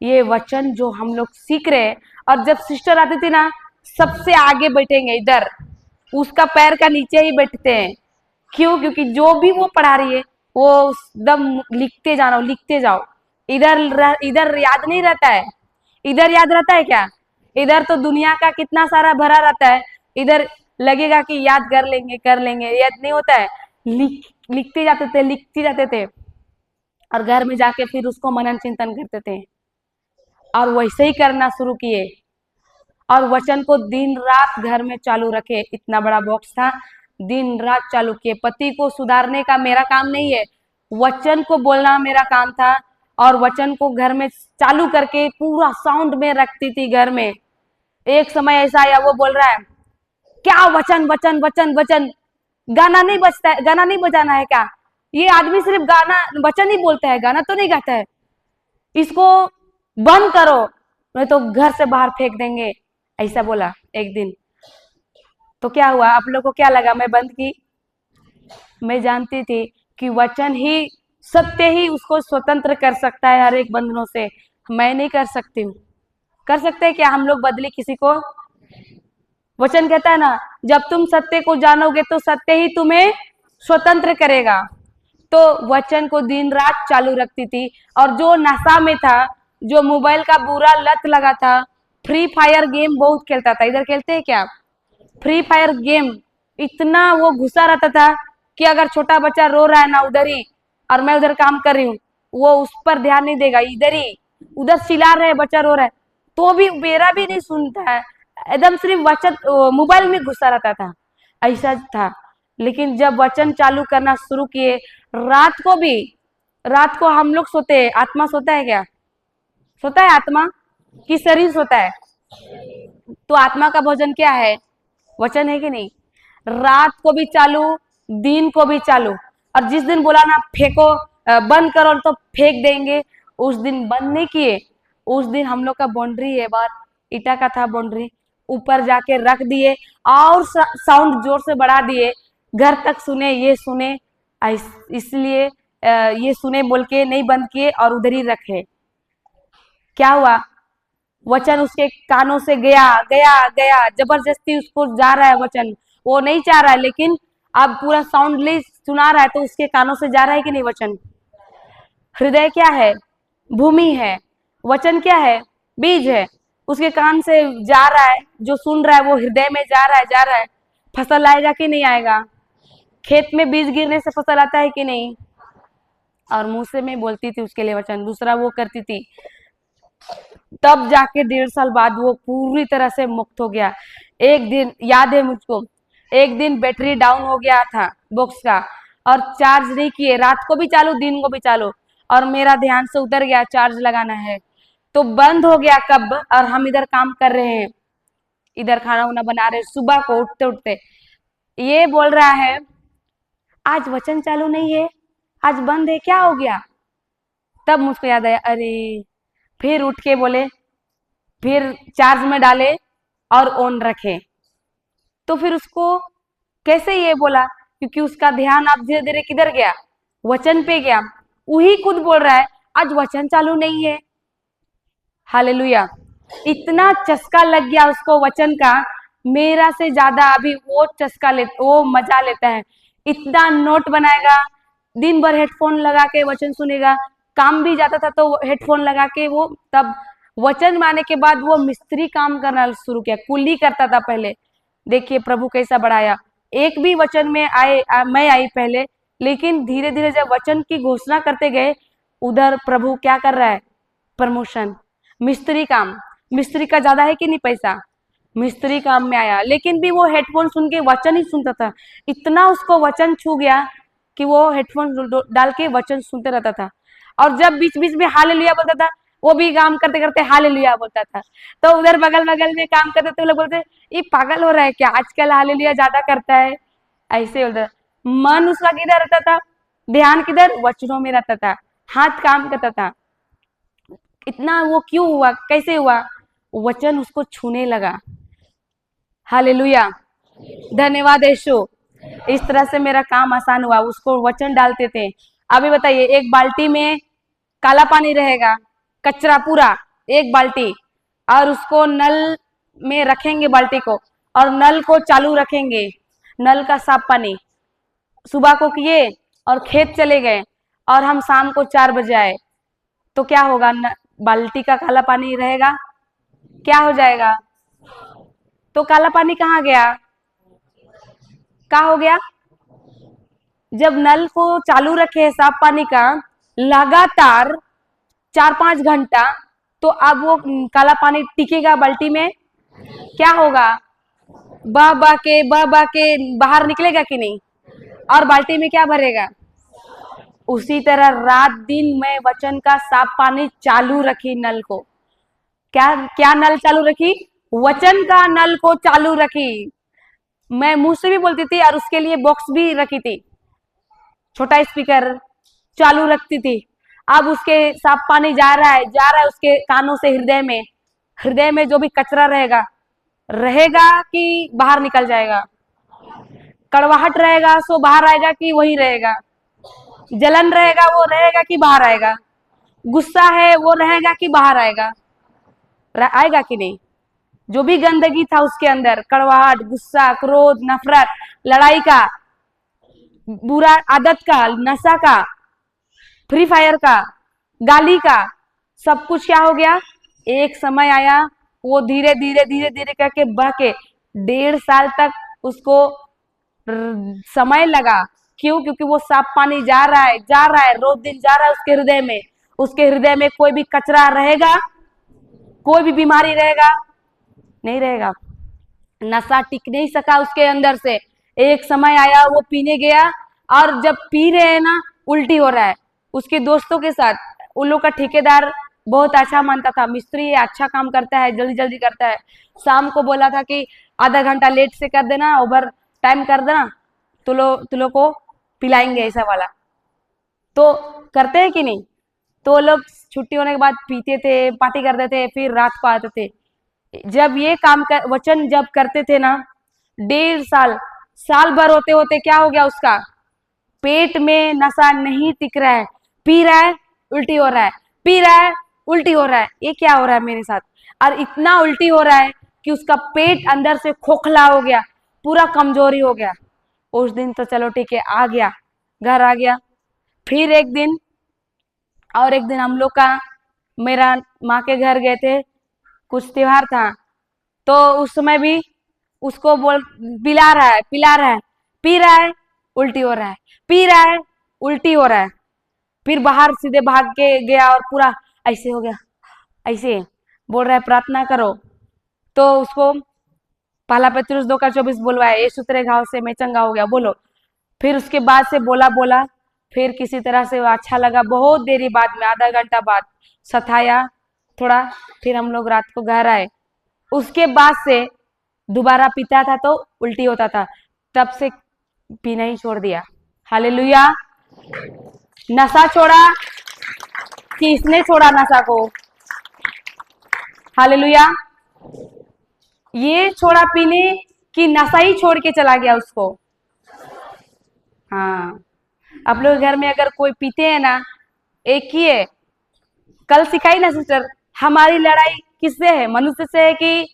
ये वचन जो हम लोग सीख रहे हैं। और जब सिस्टर आती थी ना, सबसे आगे बैठेंगे इधर, उसका पैर का नीचे ही बैठते हैं। क्यों? क्योंकि जो भी वो पढ़ा रही है वो एकदम लिखते जाओ लिखते जाओ। इधर याद नहीं रहता है। इधर याद रहता है क्या? इधर तो दुनिया का कितना सारा भरा रहता है, इधर लगेगा कि याद कर लेंगे, याद नहीं होता है। लिखते जाते थे, लिखते जाते थे, और घर में जाके फिर उसको मनन चिंतन करते थे। और वैसे ही करना शुरू किए, और वचन को दिन रात घर में चालू रखे। इतना बड़ा बॉक्स था, दिन रात चालू किए। पति को सुधारने का मेरा काम नहीं है, वचन को बोलना मेरा काम था। और वचन को घर में चालू करके पूरा साउंड में रखती थी घर में। एक समय ऐसा आया, वो बोल रहा है क्या वचन वचन वचन वचन, गाना नहीं बजता है, गाना नहीं बजाना है क्या? ये आदमी सिर्फ गाना वचन ही बोलता है, गाना तो नहीं गाता है, इसको बंद करो नहीं तो घर से बाहर फेंक देंगे। ऐसा बोला एक दिन। तो क्या हुआ? आप लोग को क्या लगा मैं बंद की? मैं जानती थी कि वचन ही, सत्य ही उसको स्वतंत्र कर सकता है हर एक बंधनों से। मैं नहीं कर सकती हूँ। कर सकते हैं क्या हम लोग बदले किसी को? वचन कहता है ना, जब तुम सत्य को जानोगे तो सत्य ही तुम्हें स्वतंत्र करेगा। तो वचन को दिन रात चालू रखती थी। और जो नशा में था, जो मोबाइल का बुरा लत लगा था, फ्री फायर गेम बहुत खेलता था। इधर खेलते हैं क्या फ्री फायर गेम? इतना वो घुसा रहता था कि अगर छोटा बच्चा रो रहा है ना उधर ही, और मैं उधर काम कर रही हूँ, वो उस पर ध्यान नहीं देगा, इधर ही, उधर चिल्ला रहे बच्चा रो रहा है तो भी मेरा भी नहीं सुनता है, एकदम सिर्फ वचन मोबाइल में घुसा रहता था। ऐसा था। लेकिन जब वचन चालू करना शुरू किए, रात को भी, रात को हम लोग सोते हैं, आत्मा सोता है क्या? सोता है आत्मा कि शरीर सोता है? तो आत्मा का भोजन क्या है? वचन है कि नहीं? रात को भी चालू, दिन को भी चालू। और जिस दिन बोला ना फेंको, बंद करो तो फेंक देंगे, उस दिन बंद नहीं किए। उस दिन हम लोग का बाउंड्री है बार, ईटा का था बाउंड्री, ऊपर जाके रख दिए और साउंड जोर से बढ़ा दिए, घर तक सुने, ये सुने, इसलिए ये सुने बोल के नहीं बंद किए और उधर ही रखे। क्या हुआ? वचन उसके कानों से गया गया गया, जबरदस्ती उसको जा रहा है वचन, वो नहीं चाह रहा है, लेकिन अब पूरा साउंडली सुना रहा है तो उसके कानों से जा रहा है कि नहीं वचन? हृदय क्या है? भूमि है। वचन क्या है? बीज है। उसके कान से जा रहा है, जो सुन रहा है वो हृदय में जा रहा है, जा रहा है। फसल आएगा कि नहीं आएगा? खेत में बीज गिरने से फसल आता है कि नहीं? और मुंह से मैं बोलती थी उसके लिए वचन, दूसरा वो करती थी। तब जाके 1.5 साल बाद वो पूरी तरह से मुक्त हो गया। एक दिन याद है मुझको, एक दिन बैटरी डाउन हो गया था बॉक्स का, और चार्ज नहीं किए, रात को भी चालू दिन को भी चालू, और मेरा ध्यान से उतर गया चार्ज लगाना है, तो बंद हो गया कब, और हम इधर काम कर रहे हैं, इधर खाना वाना बना रहे, सुबह को उठते उठते ये बोल रहा है आज वचन चालू नहीं है, आज बंद है, क्या हो गया? तब मुझको याद आया, अरे, फिर उठ के बोले, फिर चार्ज में डाले और ऑन रखे। तो फिर उसको कैसे ये बोला? क्योंकि उसका ध्यान अब धीरे धीरे किधर गया? वचन पे गया। वही खुद बोल रहा है आज वचन चालू नहीं है। हालेलुया। इतना चस्का लग गया उसको वचन का, मेरा से ज्यादा अभी वो मजा लेता है। इतना नोट बनाएगा, दिन भर हेडफोन लगा के वचन सुनेगा। काम भी जाता था तो हेडफोन लगा के वो, तब वचन माने के बाद वो मिस्त्री काम करना शुरू किया, कुली करता था पहले। देखिए प्रभु कैसा बढ़ाया। एक भी वचन में मैं आई पहले, लेकिन धीरे धीरे जब वचन की घोषणा करते गए, उधर प्रभु क्या कर रहा है, प्रमोशन। मिस्त्री काम, मिस्त्री का ज्यादा है कि नहीं पैसा, मिस्त्री काम में आया, लेकिन भी वो हेडफोन सुन के वचन ही सुनता था। इतना उसको वचन छू गया कि वो हेडफोन डाल के वचन सुनते रहता था। और जब बीच बीच में हालेलुया बोलता था, वो भी काम करते करते हालेलुया बोलता था। तो उधर बगल बगल में काम करते थे लोग बोलते, ये पागल हो रहा है क्या, आजकल हालेलुया ज्यादा करता है, ऐसे बोलता। मन उसका किधर रहता था, ध्यान किधर, वचनों में रहता था, हाथ काम करता था। इतना वो क्यों हुआ, कैसे हुआ, वचन उसको छूने लगा। हालेलुया, धन्यवाद यीशु। इस तरह से मेरा काम आसान हुआ, उसको वचन डालते थे। अभी बताइए, एक बाल्टी में काला पानी रहेगा, कचरा पूरा, एक बाल्टी, और उसको नल में रखेंगे बाल्टी को, और नल को चालू रखेंगे, नल का साफ पानी सुबह को किए और खेत चले गए, और हम शाम को 4 बजे आए, तो क्या होगा, बाल्टी का काला पानी रहेगा, क्या हो जाएगा, तो काला पानी कहाँ गया, कहाँ हो गया। जब नल को चालू रखे साफ पानी का लगातार 4-5 घंटा, तो अब वो काला पानी टिकेगा बाल्टी में, क्या होगा, बह के बाहर निकलेगा कि नहीं, और बाल्टी में क्या भरेगा। उसी तरह रात दिन मैं वचन का साफ पानी चालू रखी, नल को, क्या क्या नल चालू रखी, वचन का नल को चालू रखी। मैं मुंह से भी बोलती थी और उसके लिए बॉक्स भी रखी थी, छोटा स्पीकर चालू रखती थी। अब उसके साफ पानी जा रहा है उसके कानों से हृदय में, हृदय में जो भी कचरा रहेगा रहेगा कि बाहर निकल जाएगा, कड़वाहट रहेगा सो बाहर आएगा कि वही रहेगा, जलन रहेगा वो रहेगा कि बाहर आएगा, गुस्सा है वो रहेगा कि बाहर आएगा, आएगा कि नहीं। जो भी गंदगी था उसके अंदर, कड़वाहट, गुस्सा, क्रोध, नफरत, लड़ाई का, बुरा आदत का, नशा का, फ्री फायर का, गाली का, सब कुछ क्या हो गया। एक समय आया, वो धीरे धीरे धीरे धीरे करके बह के 1.5 साल तक उसको समय लगा। क्यों, क्योंकि वो साफ पानी जा रहा है रोज दिन जा रहा है उसके हृदय में। उसके हृदय में कोई भी कचरा रहेगा, कोई भी बीमारी रहेगा, नहीं रहेगा। नशा टिक नहीं सका उसके अंदर से। एक समय आया वो पीने गया, और जब पी रहे हैं ना, उल्टी हो रहा है उसके दोस्तों के साथ। उन लोग का ठेकेदार बहुत अच्छा मानता था, मिस्त्री है, अच्छा काम करता है, जल्दी जल्दी करता है। शाम को बोला था कि आधा घंटा लेट से कर देना, ओवर टाइम कर देना, तुम लोग को पिलाएंगे ऐसा वाला। तो करते हैं कि नहीं। तो लोग छुट्टी होने के बाद पीते थे, पार्टी करते थे, फिर रात को आते थे। जब ये काम कर, वचन जब करते थे ना, 1.5 साल, साल भर होते होते क्या हो गया, उसका पेट में नशा नहीं टिक रहा है, पी रहा है उल्टी हो रहा है, पी रहा है उल्टी हो रहा है। ये क्या हो रहा है मेरे साथ, और इतना उल्टी हो रहा है कि उसका पेट अंदर से खोखला हो गया, पूरा कमजोरी हो गया। उस दिन तो चलो ठीक है, आ गया, घर आ गया। फिर एक दिन हम लोग का, मेरा माँ के घर गए थे, कुछ त्योहार था, तो उस समय भी उसको बोल पिला रहा है, पी रहा है उल्टी हो रहा है, पी रहा है उल्टी हो रहा है। फिर बाहर सीधे भाग के गया और पूरा ऐसे हो गया, ऐसे बोल रहा है प्रार्थना करो। तो उसको पहला पेतरुस 2:24 बोलवाया, यीशु तेरे घाव से मैं चंगा हो गया, बोलो। फिर उसके बाद से बोला, फिर किसी तरह से अच्छा लगा। बहुत देरी बाद में, आधा घंटा बाद सताया थोड़ा, फिर हम लोग रात को घर आए। उसके बाद से दोबारा पीता था तो उल्टी होता था, तब से पीना ही छोड़ दिया। हालेलुया। नशा छोड़ा कि इसने छोड़ा नशा को, हालेलुया। ये छोड़ा पीने कि नशा ही छोड़ के चला गया उसको। हाँ, आप लोग घर में अगर कोई पीते हैं ना, एक ही है, कल सिखाई ना सिस्टर, हमारी लड़ाई किससे है? मनुष्य से है कि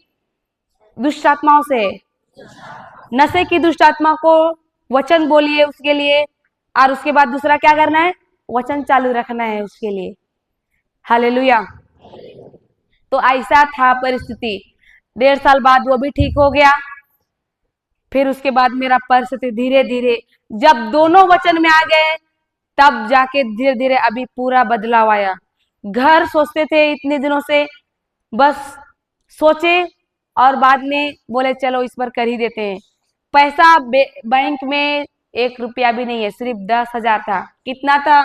दुष्ट आत्माओं से है? नशे की दुष्ट आत्मा को वचन बोलिए उसके लिए, और उसके बाद दूसरा क्या करना है? वचन चालू रखना है उसके लिए। हालेलुया। तो ऐसा था परिस्थिति। 1.5 साल बाद वो भी ठीक हो गया। फिर उसके बाद मेरा परिस्थिति धीरे धीरे, जब दोनों वचन में आ गए, तब जाके धीरे धीरे अभी पूरा बदलाव आया। घर सोचते थे इतने दिनों से, बस सोचे और बाद में बोले चलो इस पर कर ही देते हैं। पैसा बैंक में 1 रुपया भी नहीं है, सिर्फ 10,000 था। कितना था?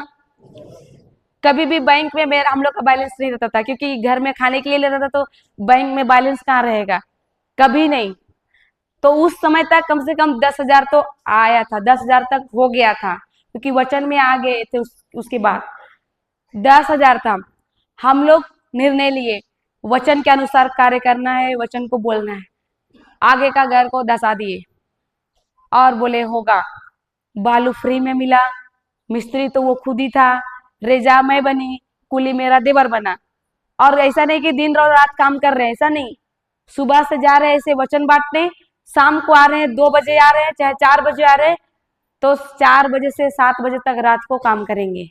कभी भी बैंक में मेरा हम लोग का बैलेंस नहीं रहता था, क्योंकि घर में खाने के लिए लेता था, तो बैंक में बैलेंस कहाँ रहेगा? कभी नहीं। तो उस समय तक कम से कम 10,000 तो आया था, 10,000 तक हो गया था, क्योंकि वचन में आ गए थे। उसके बाद 10,000 था। हम लोग निर्णय लिए वचन के अनुसार कार्य करना है, वचन को बोलना है। आगे का घर को धसा दिए और बोले होगा। बालू फ्री में मिला, मिस्त्री तो वो खुद ही था, रेजा मैं बनी, कुली मेरा देवर बना। और ऐसा नहीं कि दिन और रात काम कर रहे हैं, ऐसा नहीं। सुबह से जा रहे हैं ऐसे वचन बांटने, शाम को आ रहे हैं, 2 बजे आ रहे हैं, चाहे 4 बजे आ रहे हैं, तो 4 बजे से 7 बजे तक रात को काम करेंगे।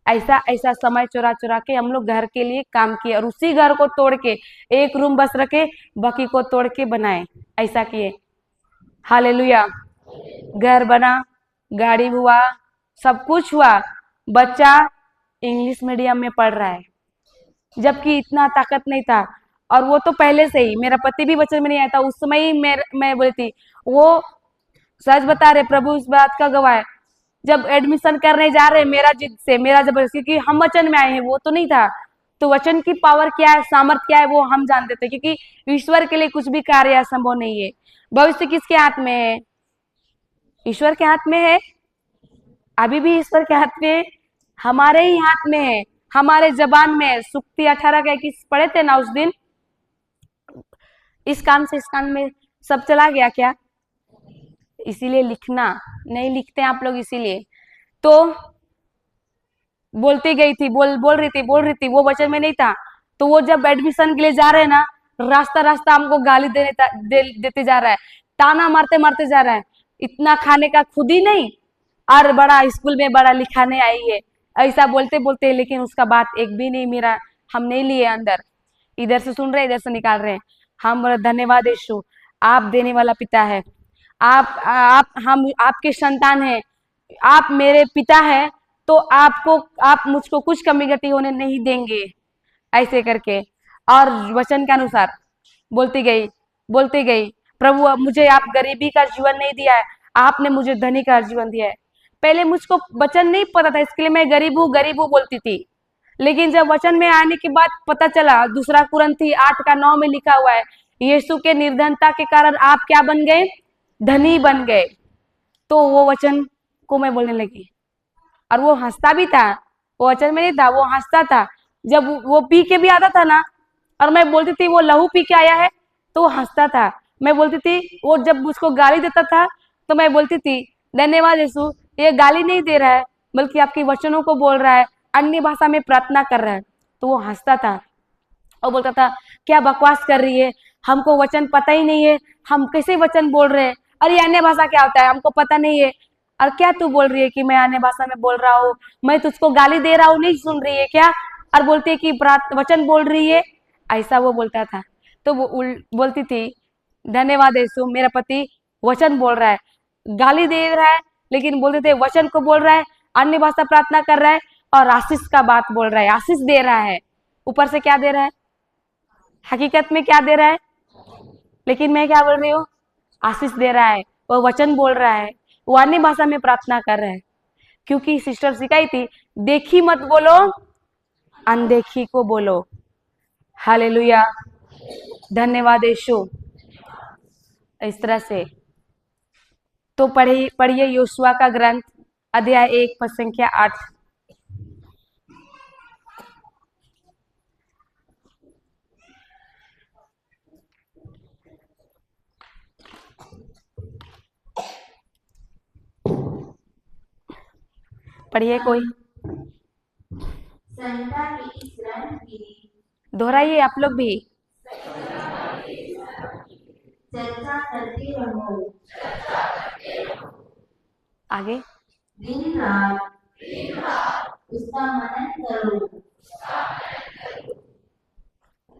ऐसा ऐसा समय चुरा चुरा के हम लोग घर के लिए काम किए, और उसी घर को तोड़ के एक रूम बस रखे, बाकी को तोड़ के बनाए, ऐसा किए। हालेलुया। घर बना, गाड़ी हुआ, सब कुछ हुआ। बच्चा इंग्लिश मीडियम में पढ़ रहा है, जबकि इतना ताकत नहीं था। और वो तो पहले से ही, मेरा पति भी वचन में नहीं आया था उस समय ही। मैं बोली थी, वो सच बता रहे, प्रभु इस बात का गवाह है। जब एडमिशन करने जा रहे, मेरा जिद से, मेरा जबरदस्ती, क्योंकि हम वचन में आए हैं, वो तो नहीं था। तो वचन की पावर क्या है, सामर्थ क्या है, वो हम जानते थे, क्योंकि ईश्वर के लिए कुछ भी कार्य असंभव नहीं है। भविष्य किसके हाथ में है? ईश्वर के हाथ में है। अभी भी ईश्वर के हाथ में, हमारे ही हाथ में है, हमारे जबान में है। सुक्ति 18 का 21 पढ़े थे ना उस दिन। इस कान से इस कान में सब चला गया क्या? इसीलिए लिखना नहीं लिखते आप लोग, इसीलिए तो बोलती गई थी, बोल रही थी, वो वचन में नहीं था। तो वो जब एडमिशन के लिए जा रहे हैं ना, रास्ता रास्ता हमको गाली देते जा रहा है, ताना मारते मारते जा रहा है। इतना खाने का खुद ही नहीं, और बड़ा स्कूल में बड़ा लिखाने आई है, ऐसा बोलते बोलते। लेकिन उसका बात एक भी नहीं मेरा, हम नहीं लिए अंदर। इधर से सुन रहे, इधर से निकाल रहे हैं। हम बोले धन्यवाद यीशु, आप देने वाला पिता है। आप हम आपके संतान हैं, आप मेरे पिता हैं, तो आप मुझको कुछ कमी घटी होने नहीं देंगे, ऐसे करके। और वचन के अनुसार बोलती गई। प्रभु अब मुझे आप गरीबी का जीवन नहीं दिया है, आपने मुझे धनी का जीवन दिया है। पहले मुझको वचन नहीं पता था, इसके लिए मैं गरीब हूँ बोलती थी। लेकिन जब वचन में आने के बाद पता चला, 2 कुरिन्थी 8:9 में लिखा हुआ है, यीशु के निर्धनता के कारण आप क्या बन गए? धनी बन गए। तो वो वचन को मैं बोलने लगी, और वो हंसता भी था। वो वचन में नहीं था, वो हंसता था। जब वो पी के भी आता था ना, और मैं बोलती थी वो लहू पी के आया है, तो वो हंसता था। मैं बोलती थी, वो जब मुझको गाली देता था, तो मैं बोलती थी धन्यवाद यीशु, ये गाली नहीं दे रहा है, बल्कि आपके वचनों को बोल रहा है, अन्य भाषा में प्रार्थना कर रहा है। तो वो हंसता था और बोलता था क्या बकवास कर रही है, हमको वचन पता ही नहीं है, हम कैसे वचन बोल रहे हैं, अरे अन्य भाषा क्या होता है, हमको पता नहीं है। और क्या तू बोल रही है कि मैं अन्य भाषा में बोल रहा हूँ, मैं तुझको गाली दे रहा हूँ, नहीं सुन रही है क्या? और बोलती है कि वचन बोल रही है, ऐसा वो बोलता था। तो वो बोलती थी धन्यवाद यीशु, मेरा पति वचन बोल रहा है, गाली दे रहा है, लेकिन बोलते थे वचन को बोल रहा है, अन्य भाषा प्रार्थना कर रहा है, और आशीष का बात बोल रहा है, आशीष दे रहा है। ऊपर से क्या दे रहा है? हकीकत में क्या दे रहा है? लेकिन मैं क्या बोल रही हूँ? आशीष दे रहा है, वो वचन बोल रहा है, वो अन्य भाषा में प्रार्थना कर रहा है। क्योंकि सिस्टर सिखाई थी, देखी मत बोलो, अनदेखी को बोलो। हालेलुया, धन्यवाद यीशु। इस तरह से तो पढ़िए योशुआ का ग्रंथ, अध्याय 1 पद संख्या 8। पढ़िए कोई, संहिता के इस ग्रंथ की दोहराइए आप लोग भी। चर्चा करते रहो। आगे। दिन रात उसका मनन करो।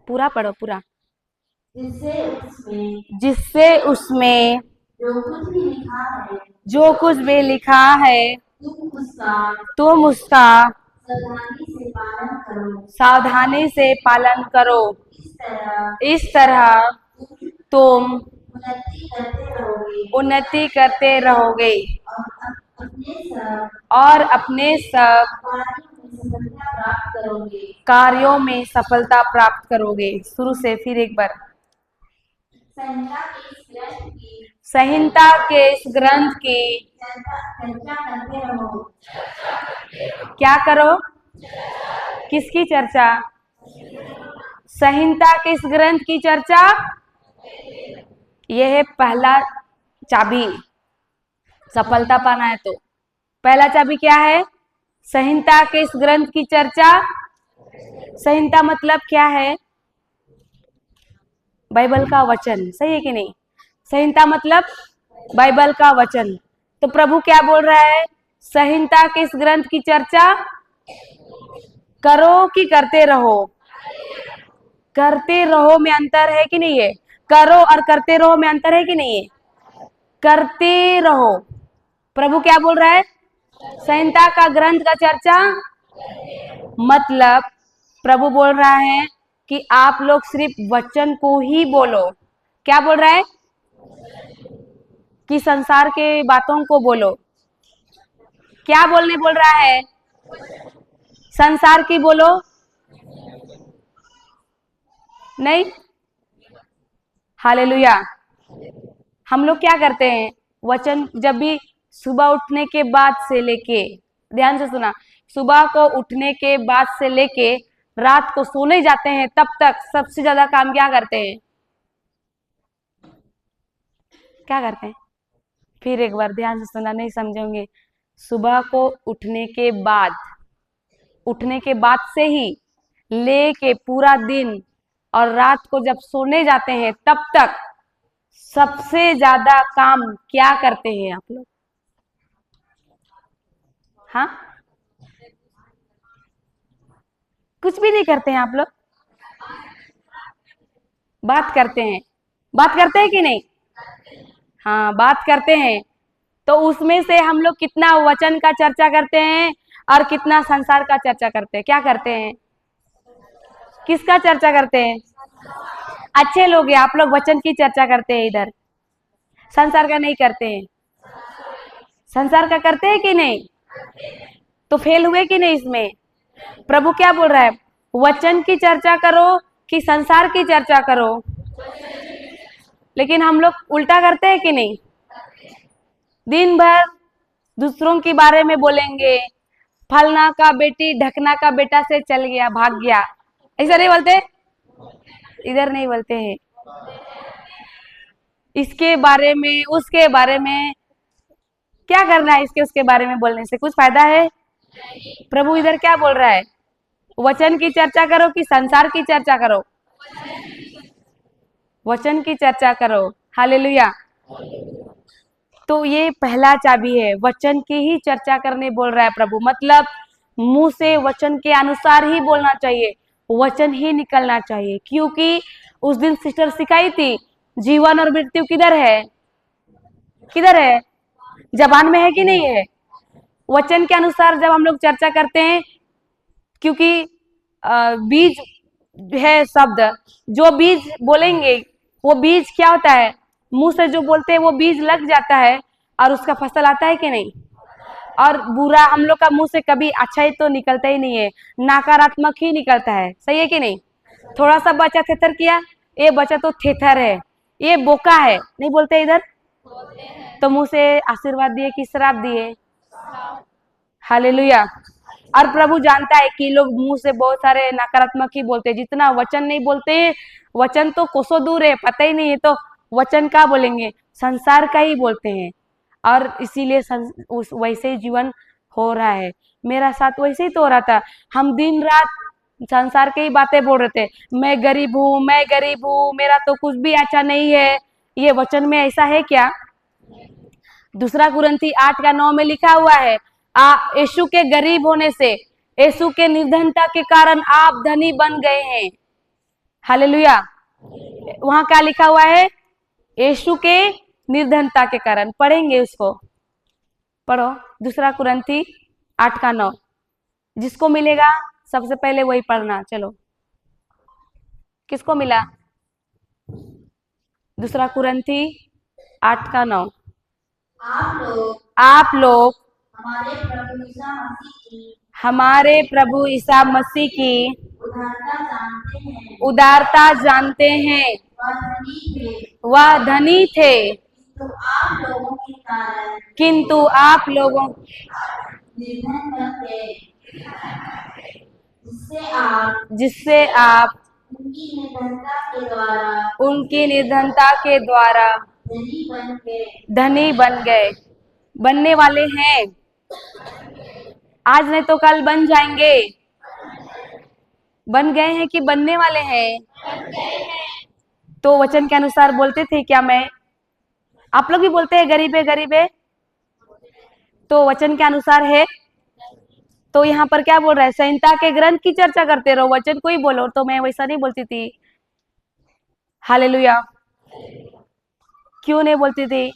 पूरा पढ़ो पूरा। जिससे उसमें जो कुछ भी लिखा है जो कुछ भी लिखा है तुम उसका सावधानी से पालन करो। सावधानी से पालन करो। इस तरह तुम उन्नति करते रहोगे उन्नति करते रहोगे अपने सब और अपने सब कार्यों में सफलता प्राप्त करोगे। कार्यों में सफलता प्राप्त करोगे। शुरू से फिर एक बार। संहिता के इस ग्रंथ की संहिता के इस ग्रंथ की चर्चा करते रहो। क्या करो? किसकी चर्चा? संहिता के इस ग्रंथ की चर्चा। यह है पहला चाबी। सफलता पाना है तो पहला चाबी क्या है? संहिता के इस ग्रंथ की चर्चा। संहिता मतलब क्या है? बाइबल का वचन, सही है कि नहीं? संहिता मतलब बाइबल का वचन। तो प्रभु क्या बोल रहा है? संहिता के इस ग्रंथ की चर्चा करो कि करते रहो? करते रहो में अंतर है कि नहीं है? करो और करते रहो में अंतर है कि नहीं है? करते रहो। प्रभु क्या बोल रहा है? संहिता का ग्रंथ का चर्चा मतलब प्रभु बोल रहा है कि आप लोग सिर्फ वचन को ही बोलो। क्या बोल रहा है? कि संसार के बातों को बोलो। क्या बोलने बोल रहा है? संसार की बोलो नहीं। हालेलुया। हम लोग क्या करते हैं? वचन जब भी सुबह उठने के बाद से लेके, ध्यान से सुना, सुबह को उठने के बाद से लेके रात को सोने जाते हैं तब तक सबसे ज्यादा काम क्या करते हैं? क्या करते हैं? फिर एक बार ध्यान से सुना, नहीं समझेंगे। सुबह को उठने के बाद से ही लेके पूरा दिन और रात को जब सोने जाते हैं तब तक सबसे ज्यादा काम क्या करते हैं आप लोग? हाँ, कुछ भी नहीं करते हैं आप लोग। बात करते हैं। बात करते हैं कि नहीं? हाँ, बात करते हैं। तो उसमें से हम लोग कितना वचन का चर्चा करते हैं और कितना संसार का चर्चा करते हैं? क्या करते हैं? किसका चर्चा करते हैं? अच्छे लोग हैं आप लोग, वचन की चर्चा करते हैं इधर, संसार का नहीं करते हैं। संसार का करते हैं कि नहीं? तो फेल हुए कि नहीं इसमें? प्रभु क्या बोल रहा है? वचन की चर्चा करो कि संसार की चर्चा करो? लेकिन हम लोग उल्टा करते हैं कि नहीं? दिन भर दूसरों के बारे में बोलेंगे, फलना का बेटी ढकना का बेटा से चल गया, भाग गया, ऐसा नहीं बोलते? इधर नहीं बोलते हैं। इसके बारे में उसके बारे में क्या करना है? इसके उसके बारे में बोलने से कुछ फायदा है? प्रभु इधर क्या बोल रहा है? वचन की चर्चा करो कि संसार की चर्चा करो? वचन की चर्चा करो। हालेलुया। तो ये पहला चाबी है, वचन की ही चर्चा करने बोल रहा है प्रभु। मतलब मुंह से वचन के अनुसार ही बोलना चाहिए, वचन ही निकलना चाहिए। क्योंकि उस दिन सिस्टर सिखाई थी, जीवन और मृत्यु किधर है? किधर है? जबान में है कि नहीं है? वचन के अनुसार जब हम लोग चर्चा करते हैं, क्योंकि बीज है शब्द, जो बीज बोलेंगे वो बीज क्या होता है? मुंह से जो बोलते हैं वो बीज लग जाता है और उसका फसल आता है कि नहीं? और बुरा हम लोग का मुंह से कभी अच्छा ही तो निकलता ही नहीं है, नकारात्मक ही निकलता है, सही है कि नहीं? थोड़ा सा बच्चा थेथर किया, ये बच्चा तो थेथर है, ये बोका है, नहीं बोलते इधर? तो मुंह से आशीर्वाद दिए कि श्राप दिए? हालेलुया। और प्रभु जानता है कि लोग मुंह से बहुत सारे नकारात्मक ही बोलते हैं, जितना वचन नहीं बोलते हैं। वचन तो कोसों दूर है, पता ही नहीं है, तो वचन का बोलेंगे? संसार का ही बोलते हैं। और इसीलिए वैसे ही जीवन हो रहा है। मेरा साथ वैसे ही तो हो रहा था। हम दिन रात संसार के ही बातें बोल रहे थे, मैं गरीब हूँ, मैं गरीब हूँ, मेरा तो कुछ भी अच्छा नहीं है, ये वचन में ऐसा है क्या? दूसरा कुरिन्थी 8:9 में लिखा हुआ है, यीशु के गरीब होने से, यीशु के निर्धनता के कारण आप धनी बन गए हैं। हालेलुया। वहां क्या लिखा हुआ है? यीशु के निर्धनता के कारण। पढ़ेंगे उसको, पढ़ो। दूसरा कुरिन्थी 8:9 जिसको मिलेगा सबसे पहले वही पढ़ना। चलो, किसको मिला? दूसरा कुरिन्थी 8:9। आप लोग हमारे प्रभु ईसा मसीह की उदारता जानते हैं। वह धनी थे किंतु आप लोगों जिससे आप उनकी निर्धनता के द्वारा धनी बन गए। बनने वाले हैं, आज नहीं तो कल बन जाएंगे। बन गए हैं कि बनने वाले हैं? तो वचन के अनुसार बोलते थे क्या? मैं, आप लोग भी बोलते हैं गरीब है गरीब है, तो वचन के अनुसार है। तो यहाँ पर क्या बोल रहा है? संहिता के ग्रंथ की चर्चा करते रहो, वचन को ही बोलो। तो मैं वैसा नहीं बोलती थी। हालेलुया। क्यों नहीं बोलती थी?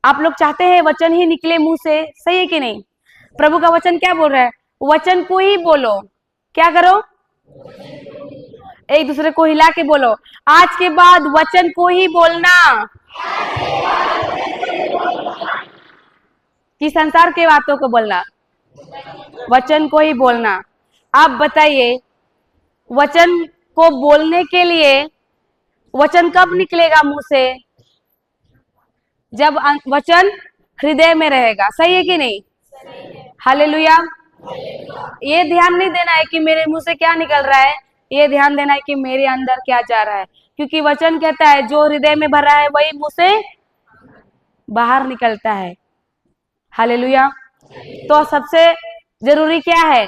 आप लोग चाहते हैं वचन ही निकले मुंह से, सही है कि नहीं? प्रभु का वचन क्या बोल रहा है? वचन को ही बोलो। क्या करो? एक दूसरे को हिला के बोलो, आज के बाद वचन को ही बोलना, कि संसार के बातों को बोलना? वचन को ही बोलना। आप बताइए, वचन को बोलने के लिए वचन कब निकलेगा मुंह से? जब वचन हृदय में रहेगा, सही है कि नहीं? हालेलुया। ये ध्यान नहीं देना है कि मेरे मुंह से क्या निकल रहा है, ये ध्यान देना है कि मेरे अंदर क्या जा रहा है। क्योंकि वचन कहता है जो हृदय में भरा है वही मुंह से बाहर निकलता है। हालेलुया। तो सबसे जरूरी क्या है?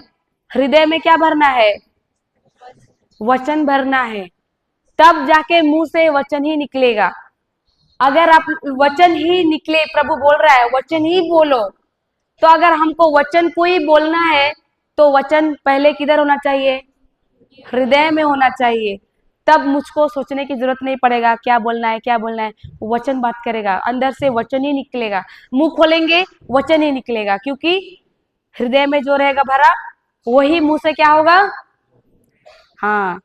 हृदय में क्या भरना है? वचन भरना है, तब जाके मुंह से वचन ही निकलेगा। अगर आप वचन ही निकले, प्रभु बोल रहा है वचन ही बोलो, तो अगर हमको वचन को ही बोलना है तो वचन पहले किधर होना चाहिए? हृदय में होना चाहिए। तब मुझको सोचने की जरूरत नहीं पड़ेगा क्या बोलना है क्या बोलना है, वचन बात करेगा, अंदर से वचन ही निकलेगा। मुंह खोलेंगे वचन ही निकलेगा, क्योंकि हृदय में जो रहेगा भरा वही मुंह से क्या होगा? हाँ,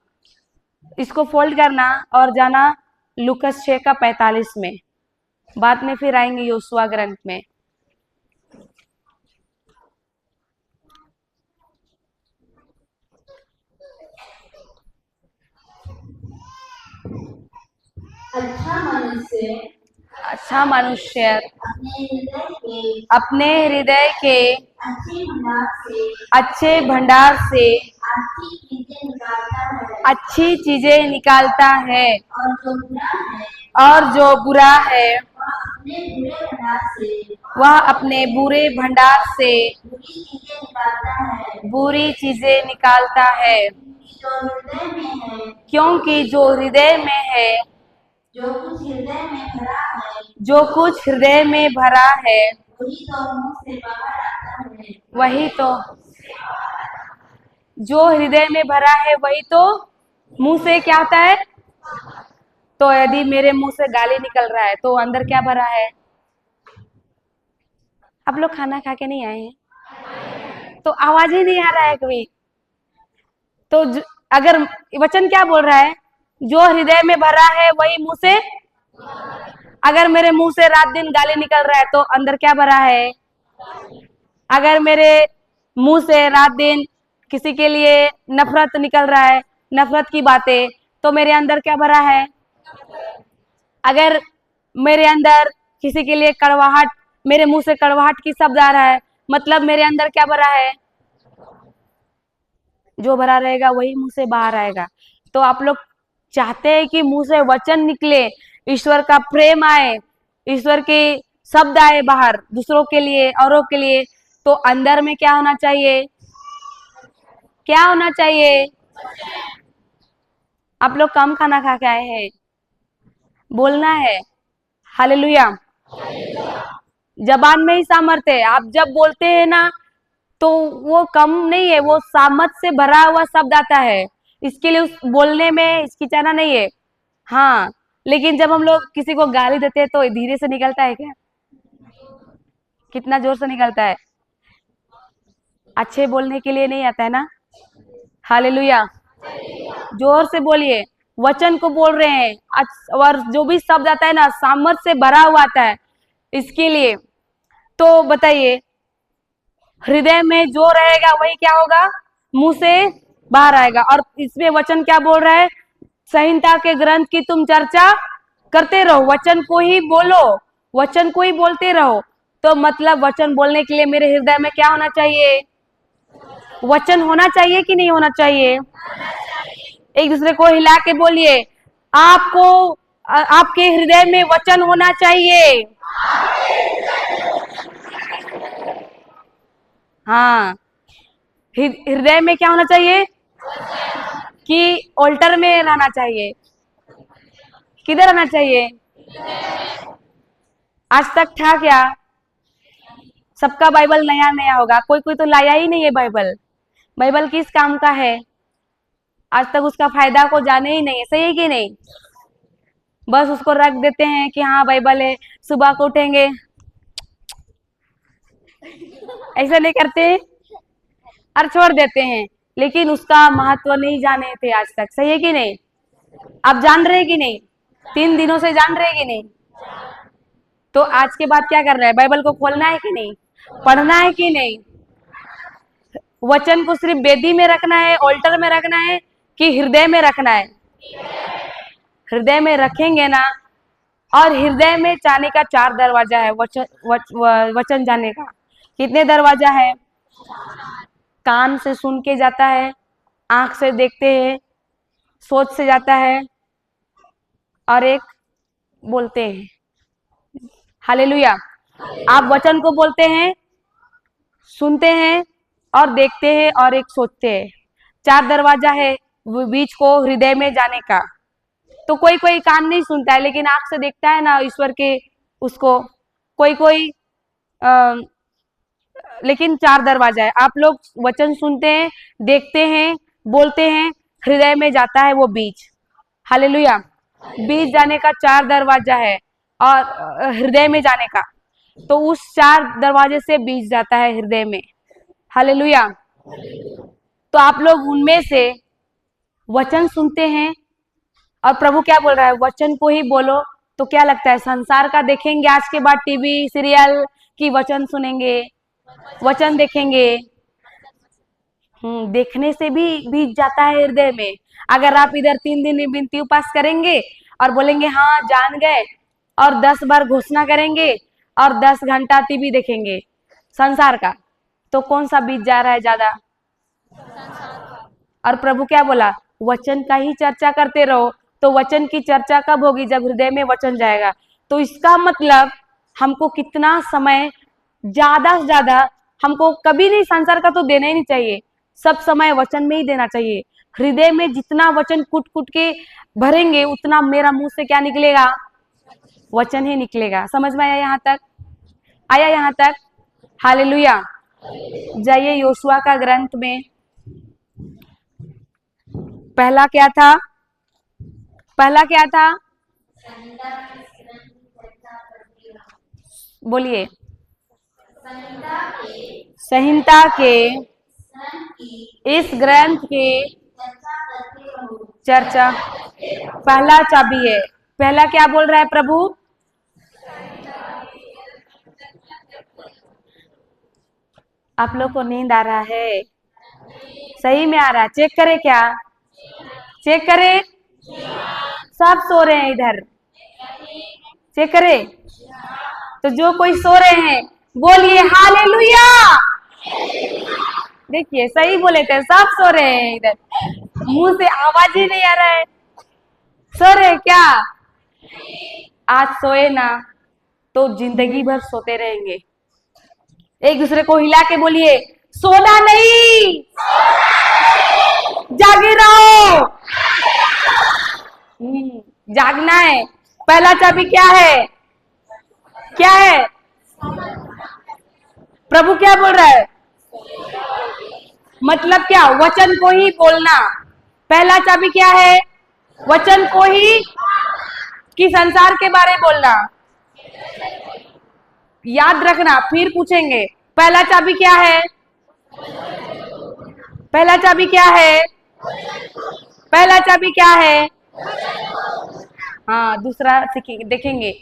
इसको फोल्ड करना और जाना लूकस 6:45 में। बाद में फिर आएंगे योशुआ ग्रंथ में। अच्छा मनुष्य अपने हृदय के अच्छे भंडार से अच्छी चीजें निकालता है, और जो बुरा है वह अपने बुरे भंडार से बुरी चीजें निकालता है। क्योंकि जो हृदय में है, जो कुछ हृदय में भरा है वही तो जो हृदय में भरा है वही तो मुंह से क्या आता है? तो यदि मेरे मुंह से गाली निकल रहा है तो अंदर क्या भरा है? आप लोग खाना खा के नहीं आए हैं तो आवाज ही नहीं आ रहा है कभी। तो अगर वचन क्या बोल रहा है? जो हृदय में भरा है वही मुंह से। अगर मेरे मुंह से रात दिन गाली निकल रहा है तो अंदर क्या भरा है? अगर मेरे मुंह से रात दिन किसी के लिए नफरत निकल रहा है, नफरत की बातें, तो मेरे अंदर क्या भरा है? अगर मेरे अंदर किसी के लिए कड़वाहट, मेरे मुंह से कड़वाहट की शब्द आ रहा है, मतलब मेरे अंदर क्या भरा है? जो भरा रहेगा वही मुंह से बाहर आएगा। तो आप लोग चाहते हैं कि मुंह से वचन निकले, ईश्वर का प्रेम आए, ईश्वर के शब्द आए बाहर दूसरों के लिए, औरों के लिए, तो अंदर में क्या होना चाहिए? क्या होना चाहिए? आप लोग कम खाना खा के आए हैं, बोलना है। हालेलुया। जबान में ही सामर्थ्य है। आप जब बोलते हैं ना तो वो कम नहीं है, वो सामर्थ से भरा हुआ शब्द आता है। इसके लिए उस बोलने में हिचकिचाना नहीं है। हाँ, लेकिन जब हम लोग किसी को गाली देते हैं तो धीरे से निकलता है क्या? कितना जोर से निकलता है? अच्छे बोलने के लिए नहीं आता है ना। हालेलुया। जोर से बोलिए। वचन को बोल रहे हैं और जो भी शब्द आता है ना सामर्थ से भरा हुआ आता है। इसके लिए तो बताइए, हृदय में जो रहेगा वही क्या होगा? मुंह से बाहर आएगा। और इसमें वचन क्या बोल रहा है? संहिता के ग्रंथ की तुम चर्चा करते रहो, वचन को ही बोलो, वचन को ही बोलते रहो। तो मतलब वचन बोलने के लिए मेरे हृदय में क्या होना चाहिए? वचन होना चाहिए कि नहीं होना चाहिए? एक दूसरे को हिला के बोलिए, आपको आपके हृदय में वचन होना चाहिए। हाँ, हृदय में क्या होना चाहिए? कि ऑल्टर में रहना चाहिए। किधर रहना चाहिए? आज तक था क्या? सबका बाइबल नया नया होगा, कोई कोई तो लाया ही नहीं है बाइबल। बाइबल किस काम का है? आज तक उसका फायदा को जाने ही नहीं है। सही है कि नहीं? बस उसको रख देते हैं कि हाँ बाइबल है, सुबह को उठेंगे, ऐसा नहीं करते और छोड़ देते हैं। लेकिन उसका महत्व नहीं जाने थे आज तक। सही है कि नहीं? आप जान रहे हैं कि नहीं? 3 दिनों से जान रहे हैं कि नहीं? तो आज के बाद क्या करना है? बाइबल को खोलना है कि नहीं? पढ़ना है कि नहीं? वचन को सिर्फ वेदी में रखना है, ऑल्टर में रखना है कि हृदय में रखना है? हृदय में रखेंगे ना। और हृदय में जाने का 4 दरवाजा है। वचन जाने का कितने दरवाजा है? कान से सुन के जाता है, आंख से देखते हैं, सोच से जाता है, और एक बोलते हैं। हालेलुया। आप वचन को बोलते हैं, सुनते हैं और देखते हैं और एक सोचते हैं। 4 दरवाजा है बीच को हृदय में जाने का। तो कोई कोई कान नहीं सुनता है लेकिन आंख से देखता है ना ईश्वर के उसको। कोई कोई लेकिन 4 दरवाजा है। आप लोग वचन सुनते हैं, देखते हैं, बोलते हैं, हृदय में जाता है वो बीज। हालेलुया। बीज जाने का 4 दरवाजा है और हृदय में जाने का। तो उस 4 दरवाजे से बीज जाता है हृदय में। हालेलुया। तो आप लोग उनमें से वचन सुनते हैं और प्रभु क्या बोल रहा है? वचन को ही बोलो। तो क्या लगता है संसार का देखेंगे आज के बाद टीवी सीरियल की वचन सुनेंगे, वचन देखेंगे? देखने से भी बीज जाता है हृदय में। अगर आप इधर 3 दिन विनती उपास करेंगे और बोलेंगे हाँ जान गए, और 10 बार घोषणा करेंगे और 10 घंटा टीवी देखेंगे संसार का, तो कौन सा बीज जा रहा है ज्यादा? और प्रभु क्या बोला? वचन का ही चर्चा करते रहो। तो वचन की चर्चा कब होगी? जब हृदय में वचन जाएगा। तो इसका मतलब हमको कितना समय, ज्यादा से ज्यादा हमको कभी नहीं संसार का तो देना ही नहीं चाहिए, सब समय वचन में ही देना चाहिए। हृदय में जितना वचन कुट कुट के भरेंगे उतना मेरा मुंह से क्या निकलेगा? वचन ही निकलेगा। समझ में आया यहाँ तक? आया यहाँ तक? हालेलुया। जाइए योशुआ का ग्रंथ में। पहला क्या था? पहला क्या था? बोलिए। संहिता के इस ग्रंथ की चर्चा पहला चाबी है। पहला क्या बोल रहा है प्रभु? आप लोग को नींद आ रहा है? सही में आ रहा है? चेक करें क्या? चेक करें। सब सो रहे हैं इधर? चेक करें। तो जो कोई सो रहे हैं बोलिए हालेलुया। देखिए सही बोले थे, सब सो रहे हैं इधर, मुंह से आवाज ही नहीं आ रहा है। सो रहे क्या? आज सोए ना तो जिंदगी भर सोते रहेंगे। एक दूसरे को हिला के बोलिए, सोना नहीं, जागे रहो। जागना है पहला चाबी क्या है? क्या है? प्रभु क्या बोल रहा है? मतलब क्या? वचन को ही बोलना। पहला चाबी क्या है? वचन को ही कि संसार के बारे में बोलना। याद रखना, फिर पूछेंगे पहला चाबी क्या है? पहला चाबी क्या है? पहला चाबी क्या है? हाँ, दूसरा देखेंगे।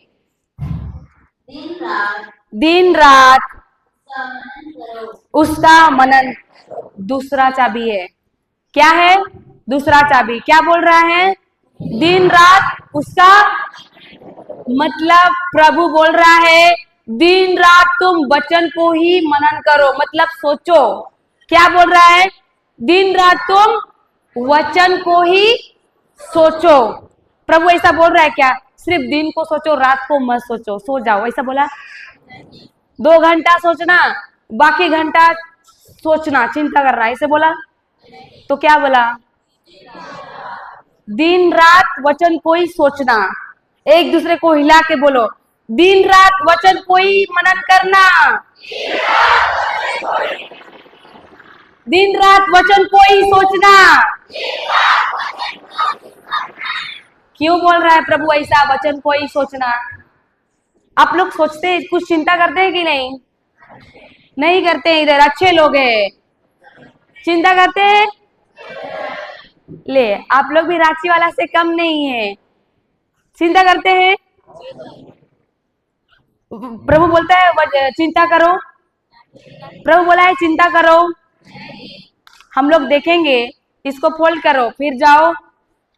दिन रात उसका मनन, दूसरा चाबी है। क्या है? दूसरा चाबी क्या बोल रहा है? दिन रात उसका, मतलब प्रभु बोल रहा है दिन रात तुम वचन को ही मनन करो, मतलब सोचो। क्या बोल रहा है? दिन रात तुम वचन को ही सोचो। प्रभु ऐसा बोल रहा है क्या? सिर्फ दिन को सोचो, रात को मत सोचो, सो जाओ, ऐसा बोला? 2 घंटा सोचना, बाकी घंटा सोचना, चिंता कर रहा है, ऐसे बोला? तो क्या बोला? दिन रात वचन को ही सोचना। एक दूसरे को हिला के बोलो, दिन रात वचन को ही मनन करना। दिन रात वचन को ही सोचना। क्यों बोल रहा है प्रभु ऐसा, वचन को ही सोचना? आप लोग सोचते हैं, कुछ चिंता करते हैं कि नहीं? नहीं करते हैं। इधर अच्छे लोग हैं, चिंता करते हैं। ले, आप लोग भी रांची वाला से कम नहीं है, चिंता करते हैं। प्रभु बोलता है चिंता करो, प्रभु बोला है चिंता करो। हम लोग देखेंगे, इसको फोल्ड करो, फिर जाओ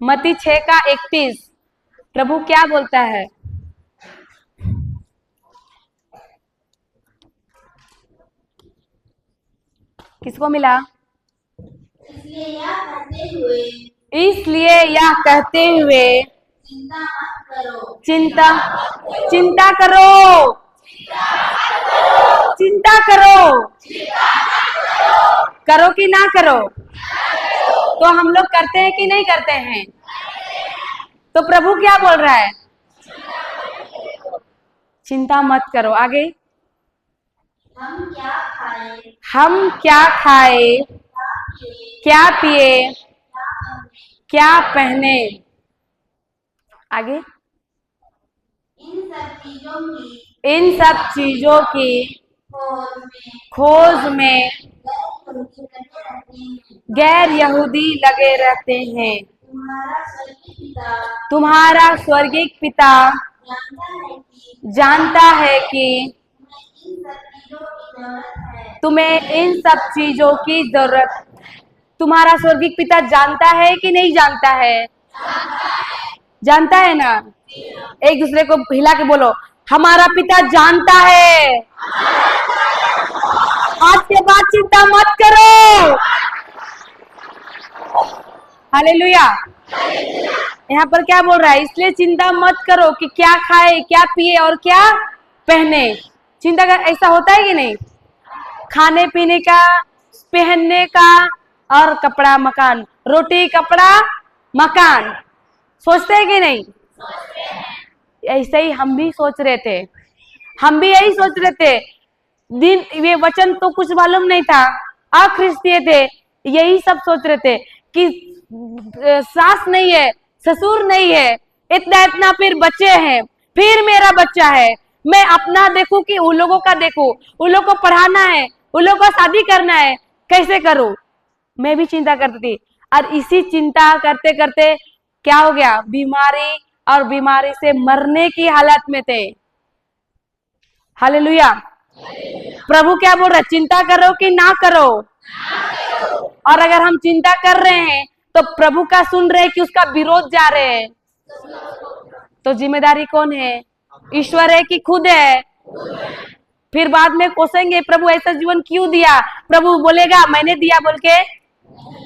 मत्ती 6:31। प्रभु क्या बोलता है? किसको मिला? इसलिए यह कहते हुए चिंता चिंता करो, चिंता करो, करो कि ना करो? तो हम लोग करते हैं कि नहीं करते हैं? तो प्रभु क्या बोल रहा है? चिंता मत करो। आगे, हम क्या खाए, क्या पिए, क्या पहने। आगे, इन सब चीजों की खोज में गैर यहूदी लगे रहते हैं। तुम्हारा स्वर्गीय पिता जानता है कि तुम्हें इन सब चीजों की जरूरत। तुम्हारा स्वर्गीय पिता जानता है कि नहीं जानता है? जानता है ना? एक दूसरे को हिला के बोलो, हमारा पिता जानता है। आज के बाद चिंता मत करो। हालेलुया। यहाँ पर क्या बोल रहा है? इसलिए चिंता मत करो कि क्या खाए, क्या पिए और क्या पहने। चिंता कर, ऐसा होता है कि नहीं? खाने पीने का, पहनने का और कपड़ा मकान, रोटी कपड़ा मकान, सोचते हैं कि नहीं? ऐसे ही हम भी सोच रहे थे, हम भी यही सोच रहे थे। दिन ये वचन तो कुछ मालूम नहीं था, अख्रिस्तीय थे, यही सब सोच रहे थे कि सास नहीं है, ससुर नहीं है, इतना इतना फिर बच्चे हैं, फिर मेरा बच्चा है, मैं अपना देखूं कि उन लोगों का देखूं, उन लोगों को पढ़ाना है, उन लोगों को शादी करना है, कैसे करूं? मैं भी चिंता करती थी। और इसी चिंता करते करते क्या हो गया? बीमारी, और बीमारी से मरने की हालत में थे। हालेलुया। प्रभु क्या बोल रहा है? चिंता करो कि ना करो? और अगर हम चिंता कर रहे हैं तो प्रभु का सुन रहे हैं कि उसका विरोध जा रहे हैं? तो जिम्मेदारी कौन है? ईश्वर है कि खुद है? फिर बाद में कोसेंगे, प्रभु ऐसा जीवन क्यों दिया? प्रभु बोलेगा मैंने दिया बोल के।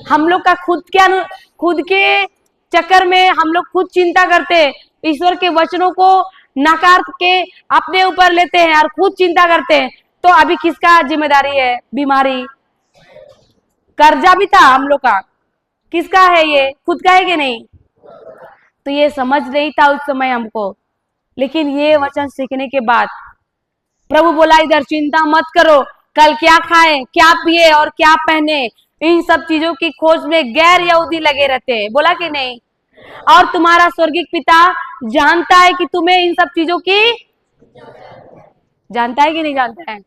हम लोग का खुद के चक्कर में हम लोग खुद चिंता करते हैं, ईश्वर के वचनों को नकार के अपने ऊपर लेते हैं और खुद चिंता करते हैं। तो अभी किसका जिम्मेदारी है? बीमारी, कर्जा भी था हम लोग का, किसका है? ये खुद का है कि नहीं? तो ये समझ नहीं था उस समय हमको। लेकिन ये वचन सीखने के बाद प्रभु बोला इधर चिंता मत करो, कल क्या खाएं, क्या पिए और क्या पहने, इन सब चीजों की खोज में गैर यहूदी लगे रहते हैं। बोला कि नहीं? और तुम्हारा स्वर्गीय पिता जानता है कि तुम्हें इन सब चीजों की, जानता है कि नहीं जानता है?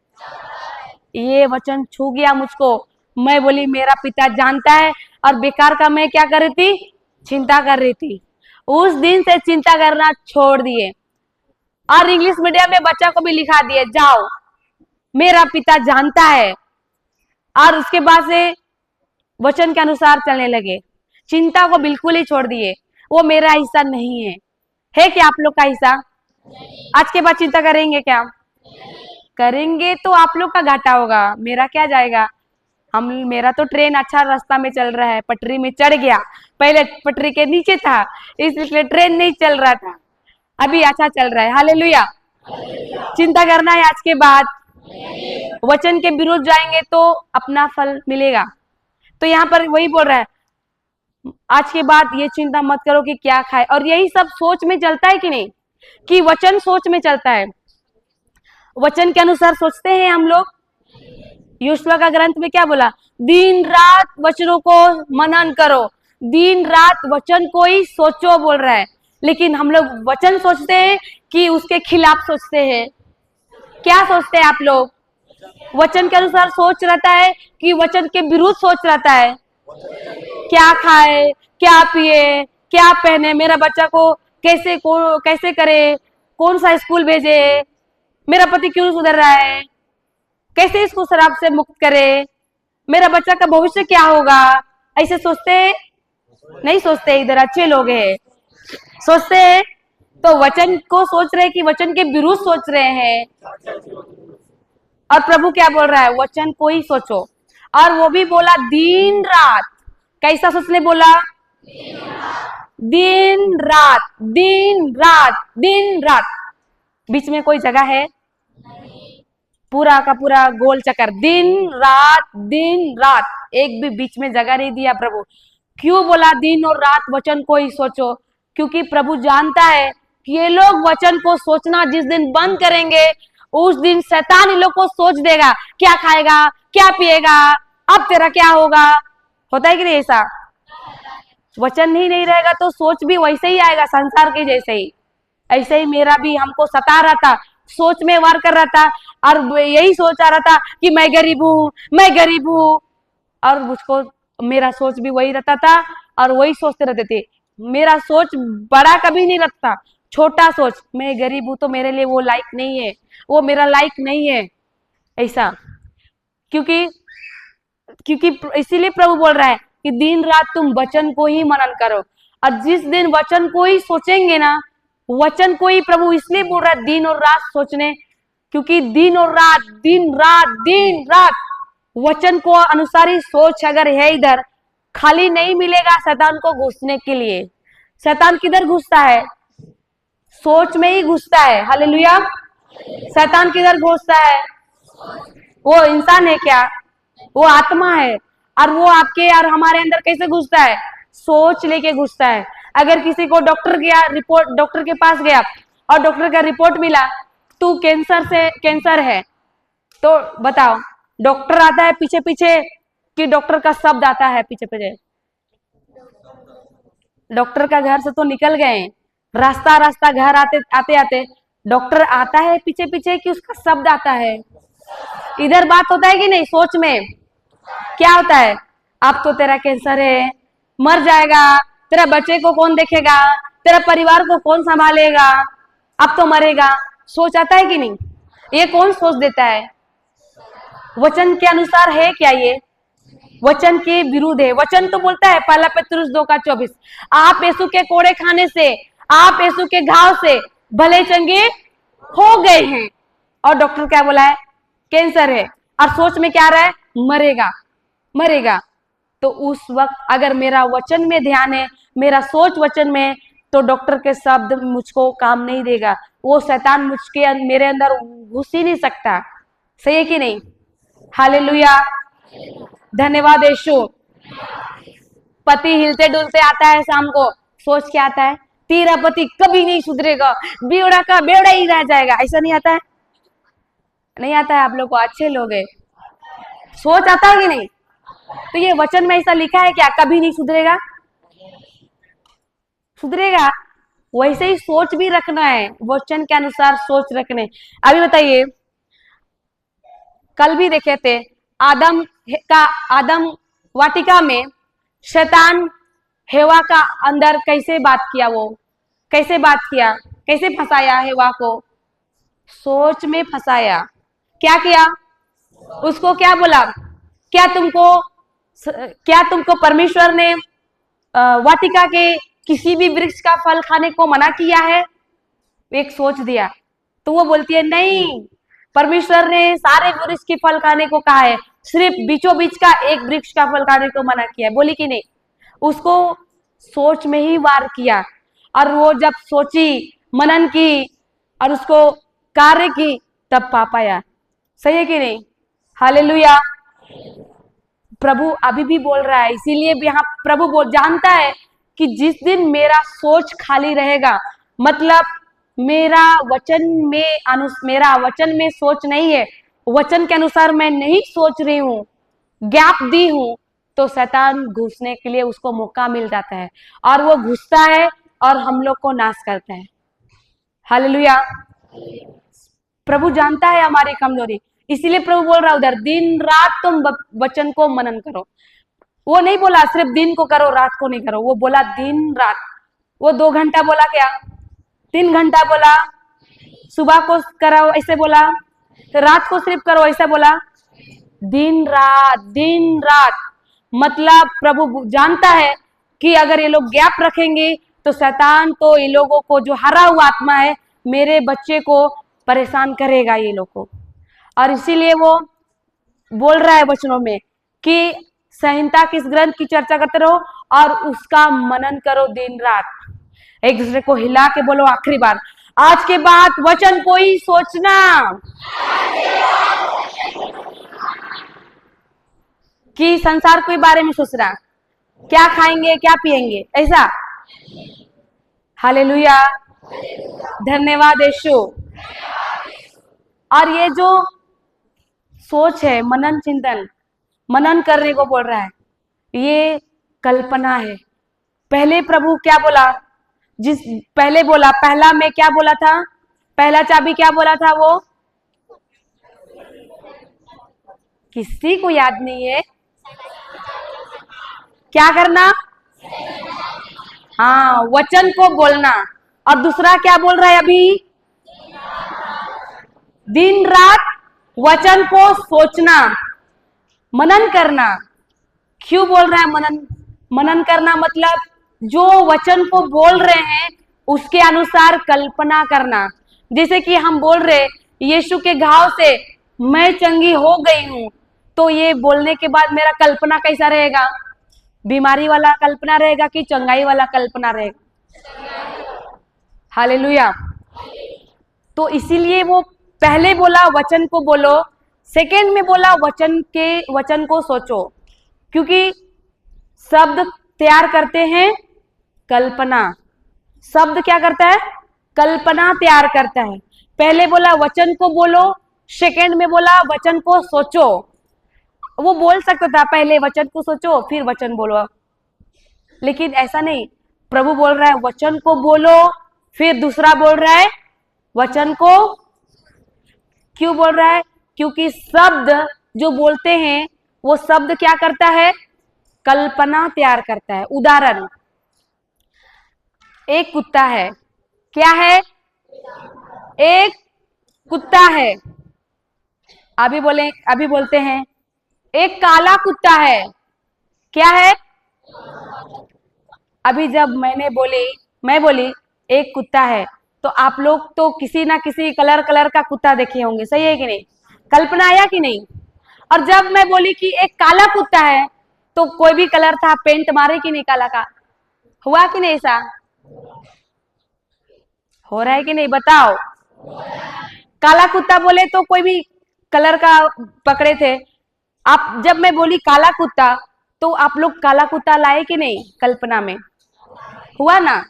ये वचन छू गया मुझको। मैं बोली मेरा पिता जानता है, और बेकार का मैं क्या कर रही थी? चिंता कर रही थी। उस दिन से चिंता करना छोड़ दिए, और इंग्लिश मीडियम में बच्चा को भी लिखा दिए, जाओ मेरा पिता जानता है। और उसके बाद से वचन के अनुसार चलने लगे, चिंता को बिल्कुल ही छोड़ दिए। वो मेरा हिस्सा नहीं है। है क्या आप लोग का हिस्सा? आज के बाद चिंता करेंगे क्या? करेंगे तो आप लोग का घाटा होगा, मेरा क्या जाएगा? मेरा तो ट्रेन अच्छा रास्ता में चल रहा है, पटरी में चढ़ गया, पहले पटरी के नीचे था इसलिए ट्रेन नहीं चल रहा था, अभी अच्छा चल रहा है। हालेलुया। चिंता करना है आज के बाद, वचन के विरुद्ध जाएंगे तो अपना फल मिलेगा। तो यहाँ पर वही बोल रहा है, आज के बाद ये चिंता मत करो कि क्या खाए। और यही सब सोच में चलता है कि नहीं? कि वचन सोच में चलता है, वचन के अनुसार सोचते हैं हम लोग। योशुआ का ग्रंथ में क्या बोला? दिन रात वचनों को मनन करो, दिन रात वचन को ही सोचो बोल रहा है। लेकिन हम लोग वचन सोचते हैं कि उसके खिलाफ सोचते हैं? क्या सोचते हैं आप लोग? वचन के अनुसार सोच रहता है कि वचन के विरुद्ध सोच रहता है? क्या खाए, क्या पिए, क्या पहने, मेरा बच्चा को कैसे करे, कौन सा स्कूल भेजे, मेरा पति क्यों सुधर रहा है, कैसे इसको शराब से मुक्त करे, मेरा बच्चा का भविष्य क्या होगा। ऐसे सोचते नहीं? सोचते इधर अच्छे लोग हैं, सोचते हैं तो वचन को सोच रहे कि वचन के विरुद्ध सोच रहे हैं। और प्रभु क्या बोल रहा है? वचन को ही सोचो। और वो भी बोला दिन रात। कैसा सोचने बोला? दिन रात, दिन रात, दिन रात। बीच में कोई जगह है? पूरा का पूरा गोल चक्कर, दिन रात, दिन रात, एक भी बीच में जगह नहीं दिया प्रभु। क्यों बोला दिन और रात वचन को ही सोचो? क्योंकि प्रभु जानता है कि ये लोग वचन को सोचना जिस दिन बंद करेंगे, उस दिन शैतान इन लोग को सोच देगा, क्या खाएगा, क्या पिएगा, अब तेरा क्या होगा। होता है कि नहीं ऐसा? वचन ही नहीं रहेगा तो सोच भी वैसे ही आएगा, संसार के जैसे ही। ऐसे ही मेरा भी हमको सता रहा था, सोच में वार कर रहा था, और यही सोच आ रहा था कि मैं गरीब हूँ, मैं गरीब हूँ। और मुझको मेरा सोच भी वही रहता था, और वही सोचते रहते थे। मेरा सोच बड़ा कभी नहीं रखता, छोटा सोच, मैं गरीब हूं तो मेरे लिए वो लायक नहीं है, वो मेरा लायक नहीं है, ऐसा। क्योंकि इसीलिए प्रभु बोल रहा है कि दिन रात तुम वचन को ही मनन करो। और जिस दिन वचन को ही सोचेंगे ना, वचन को ही प्रभु इसलिए बोल रहा है दिन और रात सोचने, क्योंकि दिन और रात, दिन रात, दिन रात वचन को अनुसार ही सोच अगर है इधर, खाली नहीं मिलेगा शैतान को घुसने के लिए। शैतान किधर घुसता है? सोच में ही घुसता है। हालेलुया। शैतान किधर घुसता है? वो इंसान है क्या? वो आत्मा है। और वो आपके और हमारे अंदर कैसे घुसता है? सोच लेके घुसता है। अगर किसी को डॉक्टर के पास गया और डॉक्टर का रिपोर्ट मिला तू कैंसर है, तो बताओ डॉक्टर आता है पीछे पीछे कि डॉक्टर का शब्द आता है पीछे पीछे? डॉक्टर का घर से तो निकल गए, रास्ता रास्ता घर आते आते डॉक्टर आता है पीछे पीछे कि उसका शब्द आता है? इधर बात होता है कि नहीं? सोच में क्या होता है? अब तो तेरा कैंसर है, मर जाएगा, तेरा बच्चे को कौन देखेगा, तेरा परिवार को कौन संभालेगा, अब तो मरेगा। सोच आता है कि नहीं? ये कौन सोच देता है? वचन के अनुसार है क्या ये? वचन के विरुद्ध है। वचन तो बोलता है पहला पेतरुस 2:24, आप यीशु के कोड़े खाने से, आप यीशु के घाव से भले चंगे हो गए हैं। और डॉक्टर क्या बोला है? कैंसर है। और सोच में क्या रहा है? मरेगा, मरेगा। तो उस वक्त अगर मेरा वचन में ध्यान है, मेरा सोच वचन में, तो डॉक्टर के शब्द मुझको काम नहीं देगा। वो शैतान मेरे अंदर घुस ही नहीं सकता। सही है कि नहीं? हालेलुया। धन्यवाद यीशु। पति हिलते डुलते आता है शाम को, सोच क्या आता है? तेरा पति कभी नहीं सुधरेगा, बेवड़ा का बेवड़ा ही रह जाएगा। ऐसा नहीं आता है? नहीं आता है? आप लोग को अच्छे लोग है, सोच आता है कि नहीं? तो ये वचन में ऐसा लिखा है क्या कभी नहीं सुधरेगा? सुधरेगा। वैसे ही सोच भी रखना है, वचन के अनुसार सोच रखने। अभी बताइए, कल भी देखे थे आदम वाटिका में शैतान हेवा का अंदर कैसे बात किया, वो कैसे बात किया, कैसे फंसाया हेवा को? सोच में फंसाया। क्या किया? उसको क्या बोला? क्या तुमको परमेश्वर ने वाटिका के किसी भी वृक्ष का फल खाने को मना किया है? एक सोच दिया। तो वो बोलती है नहीं, परमेश्वर ने सारे वृक्ष के फल खाने को कहा है, सिर्फ बीचों बीच का एक वृक्ष का फल खाने को मना किया है। बोली कि नहीं? उसको सोच में ही वार किया। और वो जब सोची, मनन की और उसको कार्य की, तब पा पाया। सही है कि नहीं? हालेलुया। प्रभु अभी भी बोल रहा है, इसीलिए यहाँ प्रभु जानता है कि जिस दिन मेरा सोच खाली रहेगा, मतलब मेरा वचन में सोच नहीं है, वचन के अनुसार मैं नहीं सोच रही हूँ, गैप दी हूँ, तो शैतान घुसने के लिए उसको मौका मिल जाता है और वो घुसता है और हम लोग को नाश करता है। हालेलुया। प्रभु जानता है हमारी कमजोरी, इसीलिए प्रभु बोल रहा है उधर, दिन रात तुम वचन को मनन करो। वो नहीं बोला सिर्फ दिन को करो, रात को नहीं करो, वो बोला दिन रात। वो 2 घंटा बोला क्या? 3 घंटा बोला। सुबह को करो ऐसे बोला, रात को सिर्फ करो ऐसा बोला। दिन रात। मतलब प्रभु जानता है कि अगर ये लोग गैप रखेंगे तो शैतान तो ये लोगों को, जो हरा हुआ आत्मा है, मेरे बच्चे को परेशान करेगा ये लोग को। और इसीलिए वो बोल रहा है वचनों में कि संहिता किस ग्रंथ की चर्चा करते रहो और उसका मनन करो दिन रात। एक दूसरे को हिला के बोलो आखिरी बार, आज के बाद वचन को ही सोचना। कि संसार के बारे में सोचना, क्या खाएंगे क्या पिएंगे, ऐसा। हालेलुया। धन्यवाद यीशु। और ये जो सोच है, मनन चिंतन, मनन करने को बोल रहा है, ये कल्पना है। पहले प्रभु क्या बोला? पहला में क्या बोला था? पहला चाबी क्या बोला था? वो किसी को याद नहीं है। क्या करना? हाँ, वचन को बोलना। और दूसरा क्या बोल रहा है अभी? दिन रात वचन को सोचना, मनन करना। क्यों बोल रहा है मनन करना? मतलब जो वचन को बोल रहे हैं उसके अनुसार कल्पना करना। जैसे कि हम बोल रहे यीशु के घाव से मैं चंगी हो गई हूं, तो ये बोलने के बाद मेरा कल्पना कैसा रहेगा? बीमारी वाला कल्पना रहेगा कि चंगाई वाला कल्पना रहेगा? हालेलुया। तो इसीलिए वो पहले बोला वचन को बोलो, सेकेंड में बोला वचन को सोचो, क्योंकि शब्द तैयार करते हैं कल्पना। शब्द क्या करता है? कल्पना तैयार करता है। पहले बोला वचन को बोलो, सेकेंड में बोला वचन को सोचो। वो बोल सकता था पहले वचन को सोचो फिर वचन बोलो, लेकिन ऐसा नहीं। प्रभु बोल रहा है वचन को बोलो, फिर दूसरा बोल रहा है वचन को। क्यों बोल रहा है? क्योंकि शब्द जो बोलते हैं वो शब्द क्या करता है? कल्पना तैयार करता है। उदाहरण, एक कुत्ता है। क्या है? एक कुत्ता है। अभी बोलते हैं एक काला कुत्ता है। क्या है? अभी जब मैं बोली एक कुत्ता है, तो आप लोग तो किसी ना किसी कलर का कुत्ता देखे होंगे, सही है कि नहीं? कल्पना आया कि नहीं? और जब मैं बोली कि एक काला कुत्ता है, तो कोई भी कलर था, पेंट मारे कि नहीं काला का? हुआ कि नहीं? ऐसा हो रहा है कि नहीं? बताओ। काला कुत्ता बोले तो कोई भी कलर का पकड़े थे। आप जब मैं बोली काला कुत्ता, तो आप लोग काला कुत्ता लाए कि नहीं? कल्पना में हुआ ना?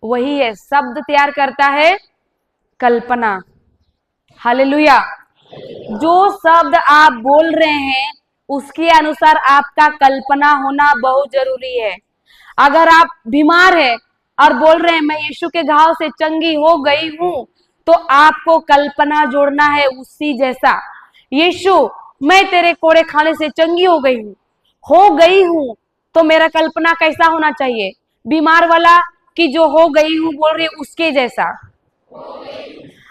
वही है, शब्द तैयार करता है कल्पना। हालेलुया। जो शब्द आप बोल रहे हैं उसके अनुसार आपका कल्पना होना बहुत जरूरी है। अगर आप बीमार है और बोल रहे हैं मैं यीशु के घाव से चंगी हो गई हूं, तो आपको कल्पना जोड़ना है उसी जैसा। यीशु, मैं तेरे कोड़े खाने से चंगी हो गई हूं, तो मेरा कल्पना कैसा होना चाहिए? बीमार वाला कि जो हो गई हूं बोल रही उसके जैसा।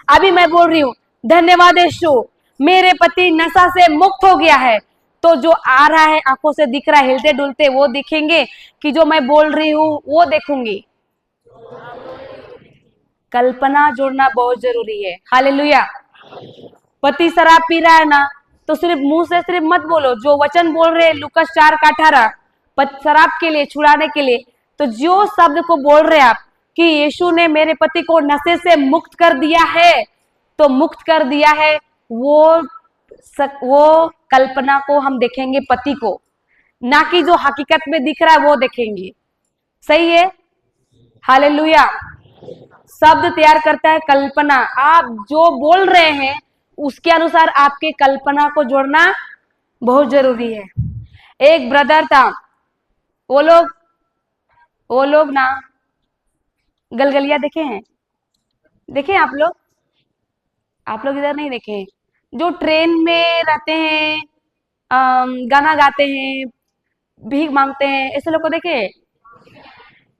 अभी मैं बोल रही हूं धन्यवाद यीशु, मेरे पति नशा से मुक्त हो गया है, तो जो आ रहा है आंखों से दिख रहा है हिलते डुलते वो दिखेंगे कि जो मैं बोल रही हूं वो देखूंगी? कल्पना जोड़ना बहुत जरूरी है। हालेलुया। पति शराब पी रहा है ना, तो सिर्फ मुंह से सिर्फ मत बोलो, जो वचन बोल रहे हैं लूका 4:18 शराब के लिए छुड़ाने के लिए, तो जो शब्द को बोल रहे आप कि यीशु ने मेरे पति को नशे से मुक्त कर दिया है, तो मुक्त कर दिया है वो कल्पना को हम देखेंगे पति को, ना कि जो हकीकत में दिख रहा है वो देखेंगे। सही है। हालेलुया। शब्द तैयार करता है कल्पना। आप जो बोल रहे हैं उसके अनुसार आपके कल्पना को जोड़ना बहुत जरूरी है। एक ब्रदर था, वो लोग ना गलगलिया देखे हैं? देखे आप लोग इधर नहीं देखे? जो ट्रेन में रहते हैं, गाना गाते हैं, भीख मांगते हैं, ऐसे लोग को देखे?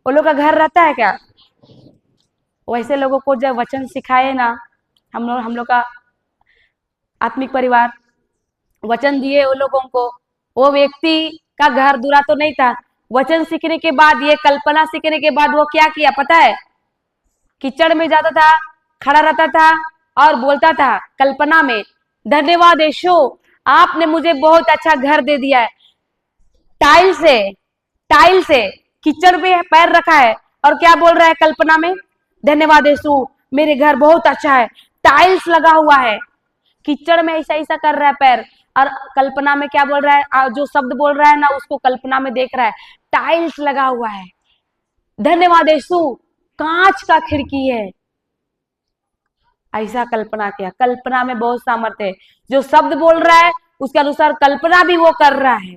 वो लोग का घर रहता है क्या? वैसे लोगों को जब वचन सिखाए ना, हम लोग का आत्मिक परिवार वचन दिए वो लोगों को, वो व्यक्ति का घर दूरा तो नहीं था। वचन सीखने के बाद, ये कल्पना सीखने के बाद वो क्या किया पता है? कीचड़ में जाता था, खड़ा रहता था और बोलता था कल्पना में, धन्यवाद यीशु, आपने मुझे बहुत अच्छा घर दे दिया है। टाइल से कीचड़ में पैर रखा है और क्या बोल रहा है कल्पना में? धन्यवाद यीशु, मेरे घर बहुत अच्छा है, टाइल्स लगा हुआ है। कीचड़ में ऐसा कर रहा है पैर, और कल्पना में क्या बोल रहा है? जो शब्द बोल रहा है ना उसको कल्पना में देख रहा है, टाइल्स लगा हुआ है। धन्यवाद यीशु, कांच का खिड़की है। ऐसा कल्पना किया। कल्पना में बहुत सामर्थ्य है। जो शब्द बोल रहा है उसके अनुसार कल्पना भी वो कर रहा है।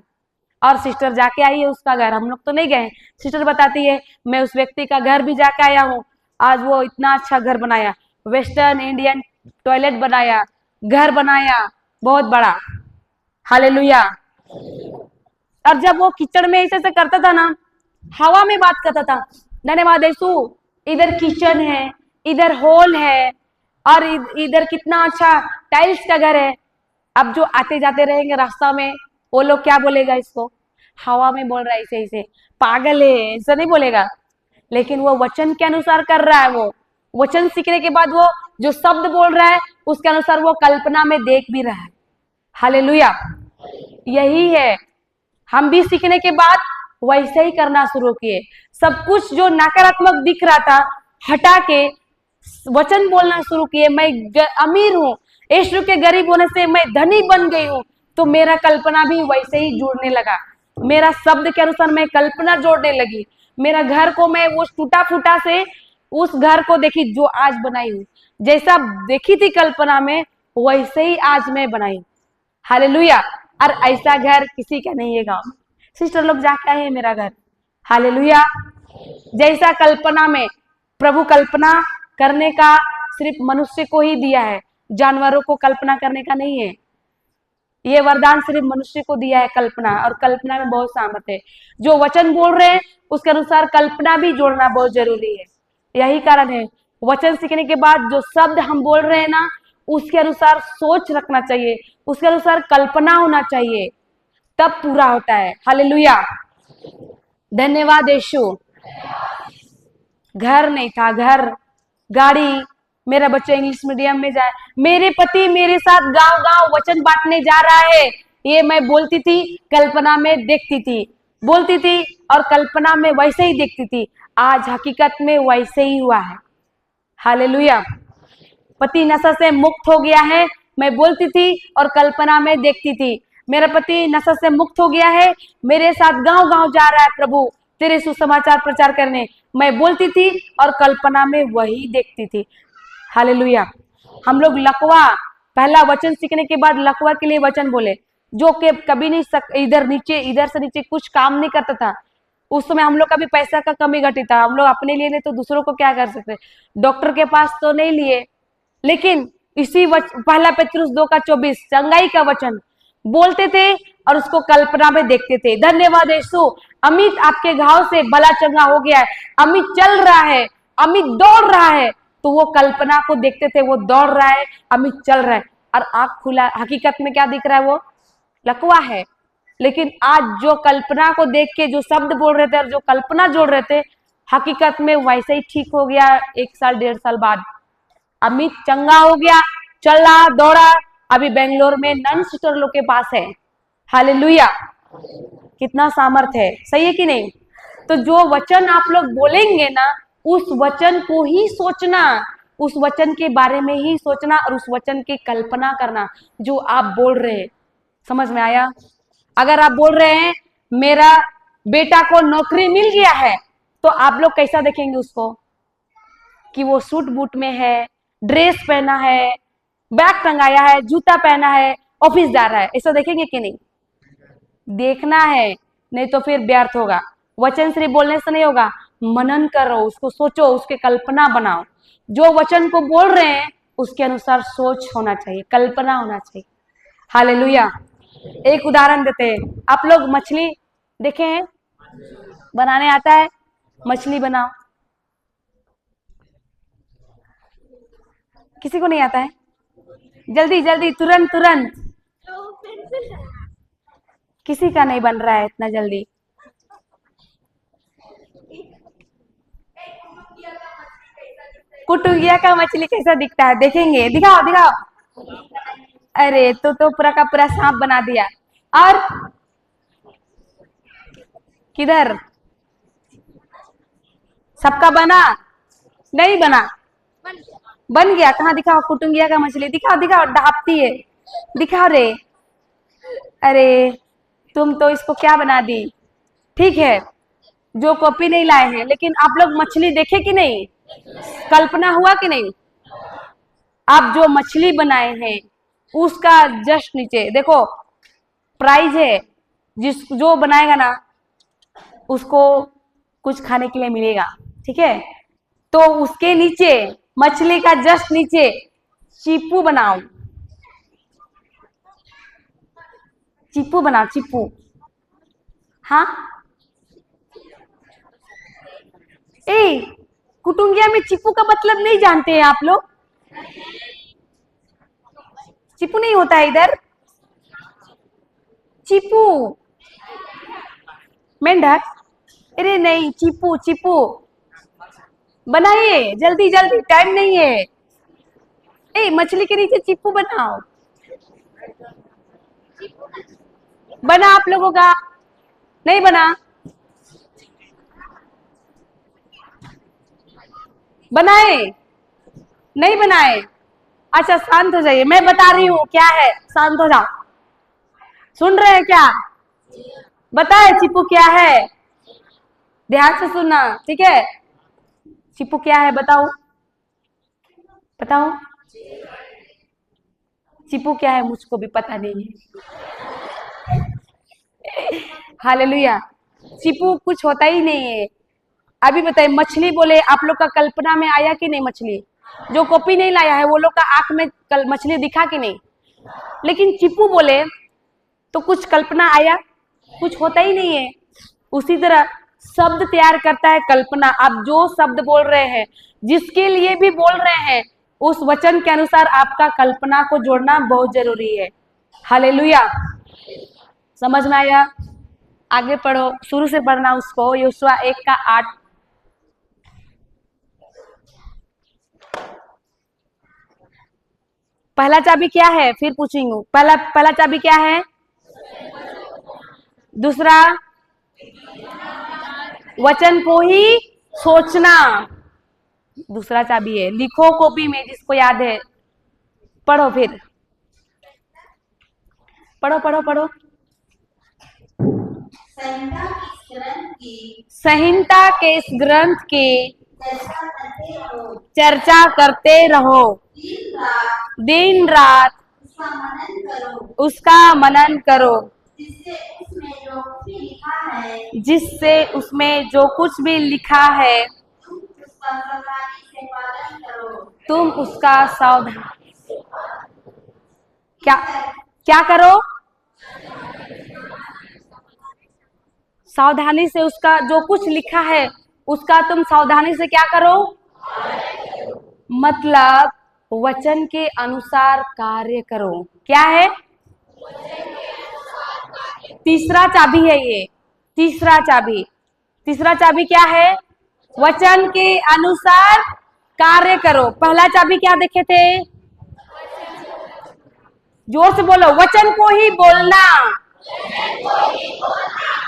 और सिस्टर जाके आई है उसका घर, हम लोग तो नहीं गए। सिस्टर बताती है मैं उस व्यक्ति का घर भी जाके आया हूँ, आज वो इतना अच्छा घर बनाया, वेस्टर्न इंडियन टॉयलेट बनाया, घर बनाया बहुत बड़ा। हालेलुया। और जब वो कीचड़ में ऐसे करता था ना, हवा में बात करता था, धन्यवाद यीशु, इधर किचन है, इधर हॉल है, और इधर कितना अच्छा टाइल्स का घर है। अब जो आते जाते रहेंगे रास्ता में, वो लोग क्या बोलेगा? इसको हवा में बोल रहा है, ऐसे पागल है, ऐसा नहीं बोलेगा। लेकिन वो वचन के अनुसार कर रहा है। वो वचन सीखने के बाद वो जो शब्द बोल रहा है उसके अनुसार वो कल्पना में देख भी रहा है। हालेलुया। यही है, हम भी सीखने के बाद वैसे ही करना शुरू किए। सब कुछ जो नकारात्मक दिख रहा था हटा के वचन बोलना शुरू किए। मैं अमीर हूँ, यीशु के गरीब होने से मैं धनी बन गई हूँ, तो मेरा कल्पना भी वैसे ही जुड़ने लगा। मेरा शब्द के अनुसार मैं कल्पना जोड़ने लगी। मेरा घर को मैं वो टूटा फूटा से उस घर को देखी जो आज बनाई हूँ, जैसा देखी थी कल्पना में वैसे ही आज मैं बनाई। हालेलुया। और ऐसा घर किसी का नहीं है गाँव में। सिस्टर लोग जाके आए हैं मेरा घर। हालेलुया। जैसा कल्पना में, प्रभु कल्पना करने का सिर्फ मनुष्य को ही दिया है, जानवरों को कल्पना करने का नहीं है। ये वरदान सिर्फ मनुष्य को दिया है कल्पना, और कल्पना में बहुत सामर्थ्य है। जो वचन बोल रहे हैं उसके अनुसार कल्पना भी जोड़ना बहुत जरूरी है। यही कारण है वचन सीखने के बाद जो शब्द हम बोल रहे हैं ना उसके अनुसार सोच रखना चाहिए, उसके अनुसार कल्पना होना चाहिए, तब पूरा होता है। हालेलुया। धन्यवाद यीशु। घर नहीं था, घर, गाड़ी, मेरा बच्चा इंग्लिश मीडियम में जाए, मेरे पति मेरे साथ गांव गांव वचन बांटने जा रहा है, ये मैं बोलती थी, कल्पना में देखती थी, बोलती थी और कल्पना में वैसे ही देखती थी। आज हकीकत में वैसे ही हुआ है। हालेलुया। पति नशा से मुक्त हो गया है, मैं बोलती थी और कल्पना में देखती थी। मेरा पति नशा से मुक्त हो गया है, मेरे साथ गांव गांव जा रहा है प्रभु तेरे सुसमाचार प्रचार करने, मैं बोलती थी और कल्पना में वही देखती थी। हालेलुया। हम लोग लकवा, पहला वचन सीखने के बाद लकवा के लिए वचन बोले, जो कि कभी नहीं इधर से नीचे कुछ काम नहीं करता था। उस समय हम लोग का भी पैसा का कमी घटी था, हम लोग अपने लिए नहीं तो दूसरों को क्या कर सकते, डॉक्टर के पास तो नहीं लिए, लेकिन इसी पहला पेतरुस 2:24 चंगाई का वचन बोलते थे और उसको कल्पना में देखते थे। धन्यवाद यीशु, अमित आपके घाव से भला चंगा हो गया है, अमित चल रहा है, अमित दौड़ रहा है, तो वो कल्पना को देखते थे, वो दौड़ रहा है, अमित चल रहा है और आंख खुला, हकीकत में क्या दिख रहा है, वो लकवा है। लेकिन आज जो कल्पना को देख के जो शब्द बोल रहे थे और जो कल्पना जोड़ रहे थे, हकीकत में वैसे ही ठीक हो गया। 1 साल 1.5 साल बाद अमित चंगा हो गया, चला दौड़ा, अभी बेंगलोर में नन सिस्टर लोग के पास है। हालेलुया, कितना सामर्थ है, सही है कि नहीं। तो जो वचन आप लोग बोलेंगे ना, उस वचन को ही सोचना, उस वचन के बारे में ही सोचना और उस वचन की कल्पना करना जो आप बोल रहे हैं। समझ में आया। अगर आप बोल रहे हैं मेरा बेटा को नौकरी मिल गया है, तो आप लोग कैसा देखेंगे उसको, कि वो सूट बूट में है, ड्रेस पहना है, बैग टंगाया है, जूता पहना है, ऑफिस जा रहा है, ऐसा देखेंगे कि नहीं। देखना है, नहीं तो फिर व्यर्थ होगा। वचन सिर्फ बोलने से नहीं होगा, मनन करो, उसको सोचो, उसके कल्पना बनाओ। जो वचन को बोल रहे हैं उसके अनुसार सोच होना चाहिए, कल्पना होना चाहिए। हालेलुया। एक उदाहरण देते हैं, आप लोग मछली देखे हैं, बनाने आता है, मछली बनाओ, किसी को नहीं आता है, जल्दी जल्दी, तुरंत तुरंत, किसी का नहीं बन रहा है इतना जल्दी। कुटुंगिया का मछली कैसा दिखता है, देखेंगे, दिखाओ दिखाओ। अरे तो पूरा का पूरा सांप बना दिया। और किधर, सबका बना नहीं बना, बन गया, कहाँ दिखाओ, कुटुंगिया का मछली दिखाओ दिखाओ, ढापती है, दिखाओ रे। अरे तुम तो इसको क्या बना दी। ठीक है, जो कॉपी नहीं लाए हैं, लेकिन आप लोग मछली देखे कि नहीं, कल्पना हुआ कि नहीं। आप जो मछली बनाए हैं उसका जस्ट नीचे देखो प्राइज है, जो बनाएगा ना उसको कुछ खाने के लिए मिलेगा, ठीक है। तो उसके नीचे, मछली का जस्ट नीचे चिप्पू बनाओ, चिप्पू बनाओ, चिप्पू। हाँ, ए कुटुंगिया में चिप्पू का मतलब नहीं जानते हैं आप लोग, चिप्पू नहीं होता है इधर, चिप्पू मेंढक, अरे नहीं, चिप्पू चिप्पू बनाइए, जल्दी जल्दी, टाइम नहीं है। ए मछली के नीचे चिप्पू बनाओ, बना आप लोगों का नहीं बना, बनाए नहीं बनाए। अच्छा शांत हो जाइए, मैं बता रही हूँ क्या है, शांत हो जाओ। सुन रहे हैं क्या, बताए चिप्पू क्या है, ध्यान से सुनना, ठीक है। चिप्पू क्या है बताओ, बताओ चिप्पू क्या है, मुझको भी पता नहीं है। हालेलुया, चिप्पू कुछ होता ही नहीं है। अभी बताइए, मछली बोले, आप लोग का कल्पना में आया कि नहीं मछली, जो कॉपी नहीं लाया है वो लोग का आंख में मछली दिखा कि नहीं। लेकिन चिप्पू बोले तो कुछ कल्पना आया, कुछ होता ही नहीं है। उसी तरह शब्द तैयार करता है कल्पना। आप जो शब्द बोल रहे हैं, जिसके लिए भी बोल रहे हैं, उस वचन के अनुसार आपका कल्पना को जोड़ना बहुत जरूरी है। हालेलुया, समझ में आया। आगे पढ़ो, शुरू से पढ़ना उसको, योशुआ 1:8। पहला चाबी क्या है, फिर पूछेंगे, पहला चाबी क्या है, दूसरा वचन को ही सोचना, दूसरा चाबी है। लिखो कॉपी में जिसको याद है, पढ़ो, फिर पढ़ो पढ़ो पढ़ो। संहिता इस ग्रंथ संहिता के इस ग्रंथ की चर्चा करते रहो, दिन रात उसका मनन करो, जिससे उसमें जो कुछ भी लिखा है तुम उसका सावधान क्या क्या करो, सावधानी से उसका जो कुछ लिखा है उसका तुम सावधानी से क्या करो, मतलब वचन के अनुसार कार्य करो। क्या है? तीसरा चाबी है ये, तीसरा चाबी क्या है? वचन के अनुसार कार्य करो। पहला चाबी क्या देखे थे? जोर से बोलो, वचन को ही बोलना।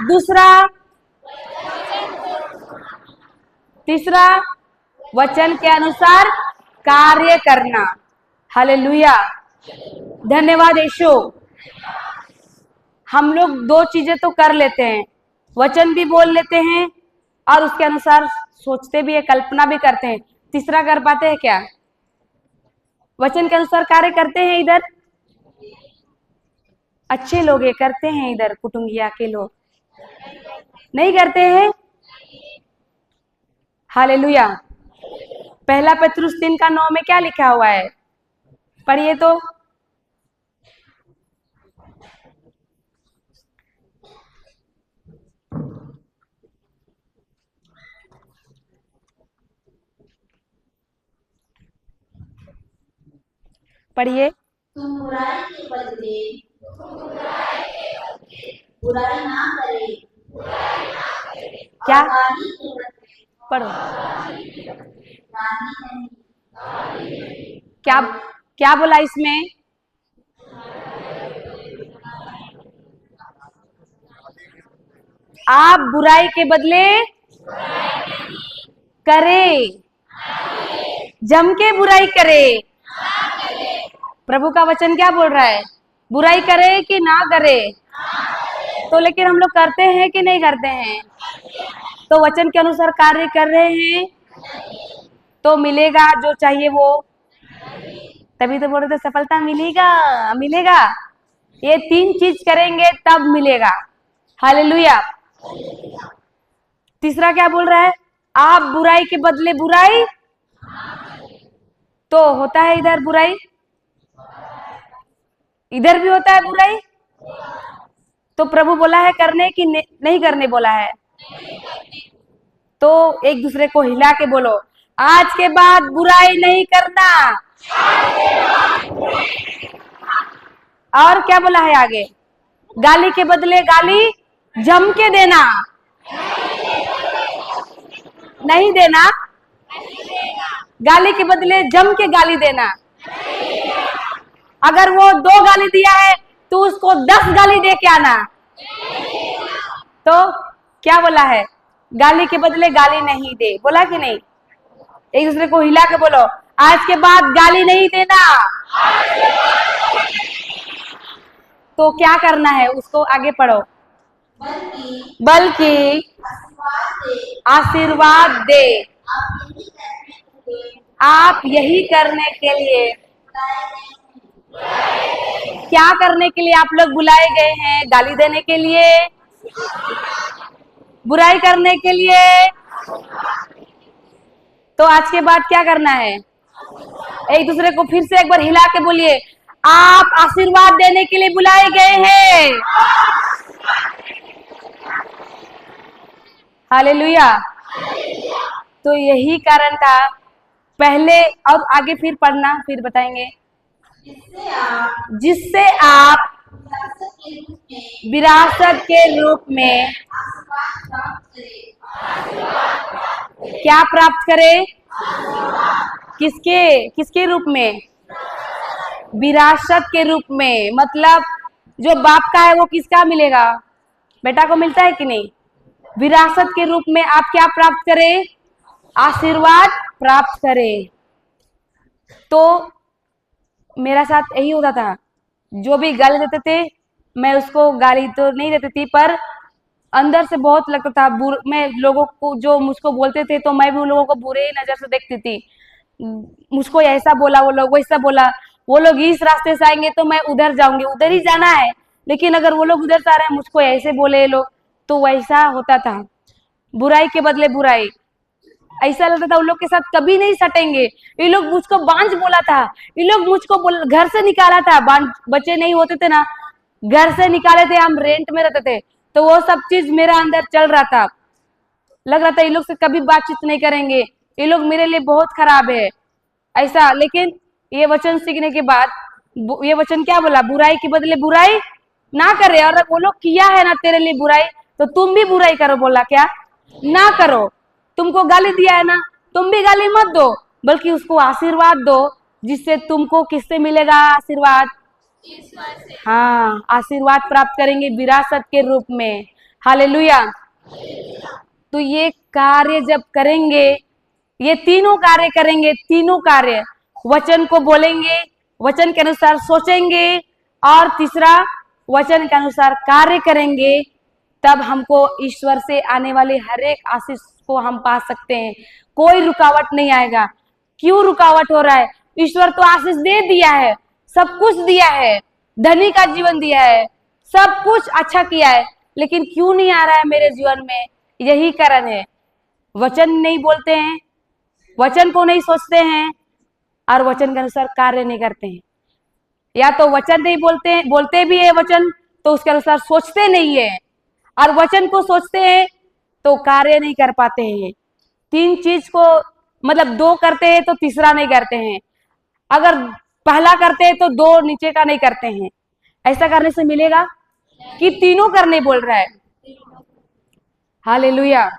दूसरा, तीसरा, वचन के अनुसार कार्य करना। हालेलुया, धन्यवाद यीशु। हम लोग दो चीजें तो कर लेते हैं, वचन भी बोल लेते हैं और उसके अनुसार सोचते भी है, कल्पना भी करते हैं। तीसरा कर पाते हैं क्या? वचन के अनुसार कार्य करते हैं इधर अच्छे लोग ये करते हैं, इधर कुटुंबिया के लोग नहीं करते हैं। हालेलुया। पहला पत्रुस 3:9 में क्या लिखा हुआ है? पढ़िए तो। पढ़िए। तुम बुराई के बदले बुराई ना करे, क्या? गाली के बदले पढ़ो। गाली नहीं। क्या क्या बोला इसमें? आप बुराई के बदले करे, जम के बुराई करे। प्रभु का वचन क्या बोल रहा है? बुराई करे कि ना करे? तो लेकिन हम लोग करते हैं कि नहीं करते हैं? तो वचन के अनुसार कार्य कर रहे हैं तो मिलेगा जो चाहिए वो। तभी तो बोल रहे थे सफलता मिलेगा, मिलेगा। ये 3 चीज करेंगे तब मिलेगा। हालेलुया। तीसरा क्या बोल रहा है? आप बुराई के बदले बुराई, तो होता है इधर बुराई, इधर भी होता है बुराई। तो प्रभु बोला है करने की नहीं करने बोला है? तो एक दूसरे को हिला के बोलो, आज के बाद बुराई नहीं करना। और क्या बोला है आगे? गाली के बदले गाली जम के देना, नहीं देना। गाली के बदले जम के गाली देना। अगर वो 2 गाली दिया है तो उसको 10 गाली दे के आना। तो क्या बोला है? गाली के बदले गाली नहीं दे, बोला कि नहीं? एक दूसरे को हिला के बोलो, आज के बाद गाली नहीं देना। तो क्या करना है? उसको आगे पढ़ो। बल्कि आशीर्वाद दे। आप यही करने के लिए, क्या करने के लिए आप लोग बुलाए गए हैं? गाली देने के लिए, बुराई करने के लिए। तो आज के बाद क्या करना है? एक दूसरे को फिर से एक बार हिला के बोलिए, आप आशीर्वाद देने के लिए बुलाए गए हैं। हालेलुया। तो यही कारण था पहले, और आगे फिर पढ़ना, फिर बताएंगे। जिससे आप विरासत के रूप में क्या प्राप्त करें? किसके रूप में? विरासत के रूप में। मतलब जो बाप का है वो किसका मिलेगा? बेटा को मिलता है कि नहीं? विरासत के रूप में आप क्या प्राप्त करें? आशीर्वाद प्राप्त करें। तो मेरा साथ यही होता था, जो भी गाली देते थे मैं उसको गाली तो नहीं देती थी, पर अंदर से बहुत लगता था मैं लोगों को जो मुझको बोलते थे तो मैं भी उन लोगों को बुरे ही नजर से देखती थी। मुझको ऐसा बोला, वो लोग वैसा बोला, वो लोग इस रास्ते से आएंगे तो मैं उधर जाऊंगी, उधर ही जाना है, लेकिन अगर वो लोग उधर से आ रहे हैं मुझको ऐसे बोले ये लोग, तो वैसा होता था। बुराई के बदले बुराई, ऐसा लगता था उन लोग के साथ कभी नहीं सटेंगे। ये लोग मुझको बांझ बोला था, ये लोग मुझको घर से निकाला था, बांझ बच्चे नहीं होते थे ना, घर से निकाले थे, हम रेंट में रहते थे, तो वो सब चीज मेरा अंदर चल रहा था। लग रहा था ये लोग से कभी बातचीत नहीं करेंगे, ये लोग मेरे लिए बहुत खराब है ऐसा। लेकिन ये वचन सीखने के बाद ये वचन क्या बोला, बुराई के बदले बुराई ना करे, और वो लोग किया है ना तेरे लिए बुराई, तो तुम भी बुराई करो। बोला क्या, ना करो। तुमको गाली दिया है ना, तुम भी गाली मत दो, बल्कि उसको आशीर्वाद दो, जिससे तुमको किससे मिलेगा आशीर्वाद? हाँ, आशीर्वाद प्राप्त करेंगे विरासत के रूप में। हालेलुया। तो ये कार्य जब करेंगे, ये तीनों कार्य करेंगे, तीनों कार्य, वचन को बोलेंगे, वचन के अनुसार सोचेंगे, और तीसरा वचन के अनुसार कार्य करेंगे, तब हमको ईश्वर से आने वाली हर एक आशीष को हम पा सकते हैं। कोई रुकावट नहीं आएगा। क्यों रुकावट हो रहा है? ईश्वर तो आशीष दे दिया है, सब कुछ दिया है, धनी का जीवन दिया है, सब कुछ अच्छा किया है, लेकिन क्यों नहीं आ रहा है मेरे जीवन में? यही कारण है, वचन नहीं बोलते हैं, वचन को नहीं सोचते हैं, और वचन के अनुसार कार्य नहीं करते हैं। या तो वचन नहीं बोलते हैं, बोलते भी है वचन, तो उसके अनुसार सोचते नहीं है, और वचन को सोचते हैं तो कार्य नहीं कर पाते हैं। तीन चीज को मतलब दो करते हैं तो तीसरा नहीं करते हैं, अगर पहला करते हैं तो दो नीचे का नहीं करते हैं। ऐसा करने से मिलेगा कि तीनों करने बोल रहा है। हालेलुया,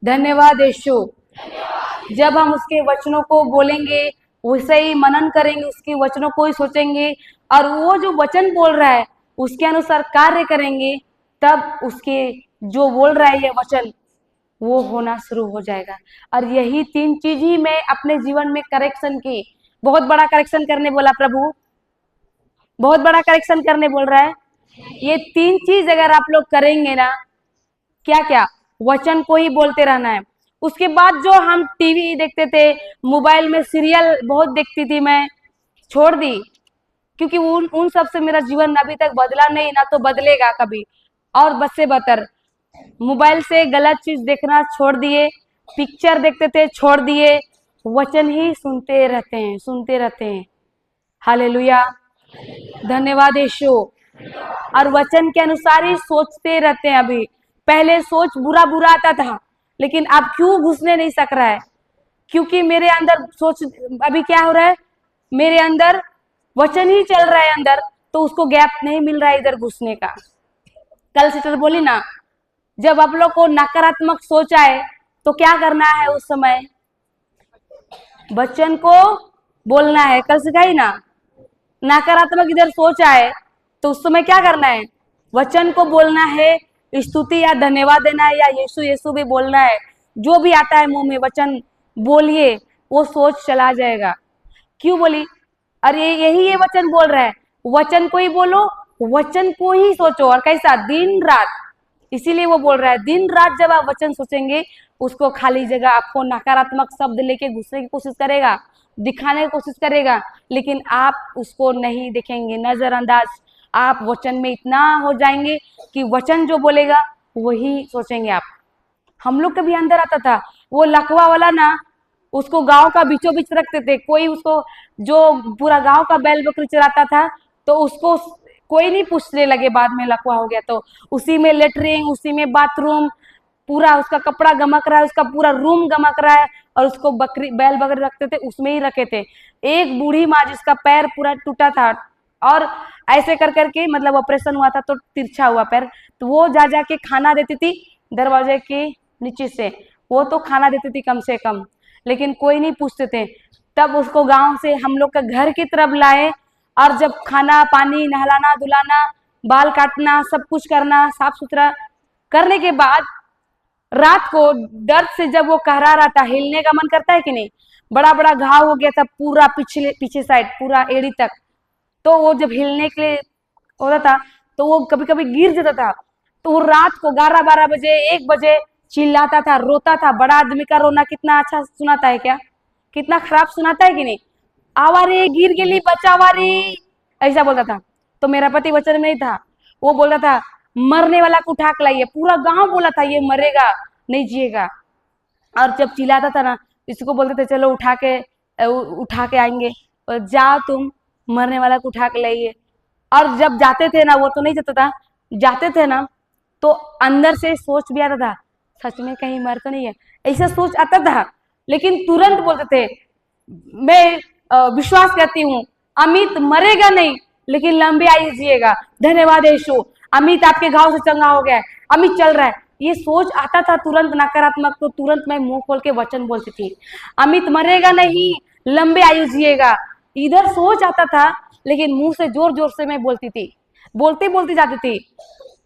धन्यवाद यीशु। जब हम उसके वचनों को बोलेंगे, वैसे ही मनन करेंगे, उसके वचनों को ही सोचेंगे, और वो जो वचन बोल रहा है उसके अनुसार कार्य करेंगे, तब उसके जो बोल रहा है ये वचन, वो होना शुरू हो जाएगा। और यही तीन चीज ही मैं अपने जीवन में करेक्शन की, बहुत बड़ा करेक्शन करने बोला प्रभु, बहुत बड़ा करेक्शन करने बोल रहा है। ये तीन चीज अगर आप लोग करेंगे ना, क्या क्या, वचन को ही बोलते रहना है। उसके बाद जो हम टीवी देखते थे, मोबाइल में सीरियल बहुत देखती थी, मैं छोड़ दी, क्योंकि उन सब से मेरा जीवन अभी तक बदला नहीं, ना तो बदलेगा कभी। और बस से बदतर, मोबाइल से गलत चीज देखना छोड़ दिए, पिक्चर देखते थे छोड़ दिए, वचन ही सुनते रहते हैं, सुनते रहते हैं। हालेलुया, धन्यवाद यीशु। और वचन के अनुसार ही सोचते रहते हैं। अभी पहले सोच बुरा बुरा आता था, लेकिन अब क्यों घुसने नहीं सक रहा है? क्योंकि मेरे अंदर सोच, अभी क्या हो रहा है, मेरे अंदर वचन ही चल रहा है अंदर, तो उसको गैप नहीं मिल रहा है इधर घुसने का। कल सिस्टर बोली ना, जब आप लोग को नकारात्मक सोच आए तो क्या करना है? उस समय वचन को बोलना है। कल सिखाई ना, नकारात्मक इधर सोच आए तो उस समय क्या करना है? वचन को बोलना है, स्तुति या धन्यवाद देना है, या यीशु यीशु भी बोलना है। जो भी आता है मुंह में वचन बोलिए, वो सोच चला जाएगा। क्यों बोली? अरे यही ये वचन बोल रहा है, वचन को ही बोलो, वचन को ही सोचो, और कैसा? दिन रात। इसीलिए वो बोल रहा है दिन रात जब आप वचन सोचेंगे, उसको खाली जगह आपको नकारात्मक शब्द लेके घुसने की कोशिश करेगा, दिखाने की कोशिश करेगा, लेकिन आप उसको नहीं देखेंगे, नजरअंदाज। आप वचन में इतना हो जाएंगे कि वचन जो बोलेगा वही सोचेंगे आप। हम लोग के भी अंदर आता था वो लकवा वाला ना, उसको गांव का बीचों बीच रखते थे। कोई उसको, जो पूरा गांव का बैल बकरी चराता था, तो उसको कोई नहीं पूछने लगे, बाद में लकवा हो गया तो उसी में लेटरिन, उसी में बाथरूम, पूरा उसका कपड़ा गमक रहा है, उसका पूरा रूम गमक रहा है, और उसको बकरी बैल बकरी रखते थे उसमें ही रखे थे। एक बूढ़ी माँ जिसका पैर पूरा टूटा था, और ऐसे कर करके मतलब ऑपरेशन हुआ था तो तिरछा हुआ पैर, तो वो जा जाके खाना देती थी दरवाजे के नीचे से, वो तो खाना देती थी कम से कम, लेकिन कोई नहीं पूछते थे। तब उसको गांव से हम लोग का घर की तरफ लाए, और जब खाना पानी, नहलाना धुलाना, बाल काटना, सब कुछ करना, साफ सुथरा करने के बाद रात को दर्द से जब वो कहरा रहा था, हिलने का मन करता है कि नहीं, बड़ा बड़ा घाव हो गया था पूरा पीछे साइड, पूरा एड़ी तक, तो वो जब हिलने के लिए होता था तो वो कभी कभी गिर जाता था। तो वो रात को 11-12 बजे 1 बजे चिल्लाता था, रोता था। बड़ा आदमी का रोना कितना अच्छा सुनाता है क्या, कितना खराब सुनाता है कि नहीं। आवारे गिर गेली बचावारी, ऐसा बोलता था। तो मेरा पति वचन में नहीं था, वो बोलता था मरने वाला को उठा के लाइए। पूरा गांव बोला था ये मरेगा, नहीं जिएगा। और जब चिल्लाता था ना, इसको बोलते थे चलो उठा के आएंगे, और जाओ तुम मरने वाला को उठा के लाइए। और जब जाते थे ना, वो तो नहीं जाता था, जाते थे ना तो अंदर से सोच भी आता था सच में कहीं मर तो नहीं है, ऐसा सोच आता था। लेकिन तुरंत बोलते थे मैं विश्वास करती हूँ अमित मरेगा नहीं, लेकिन लंबी आयु जिएगा। धन्यवाद यीशु, अमित आपके घाव से चंगा हो गया है, अमित चल रहा है। ये सोच आता था तुरंत नकारात्मक, तो तुरंत मैं मुंह खोल के वचन बोलती थी अमित मरेगा नहीं, लंबे आयु जिएगा। इधर सोच आता था, लेकिन मुंह से जोर जोर से मैं बोलती थी, बोलती बोलती जाती थी।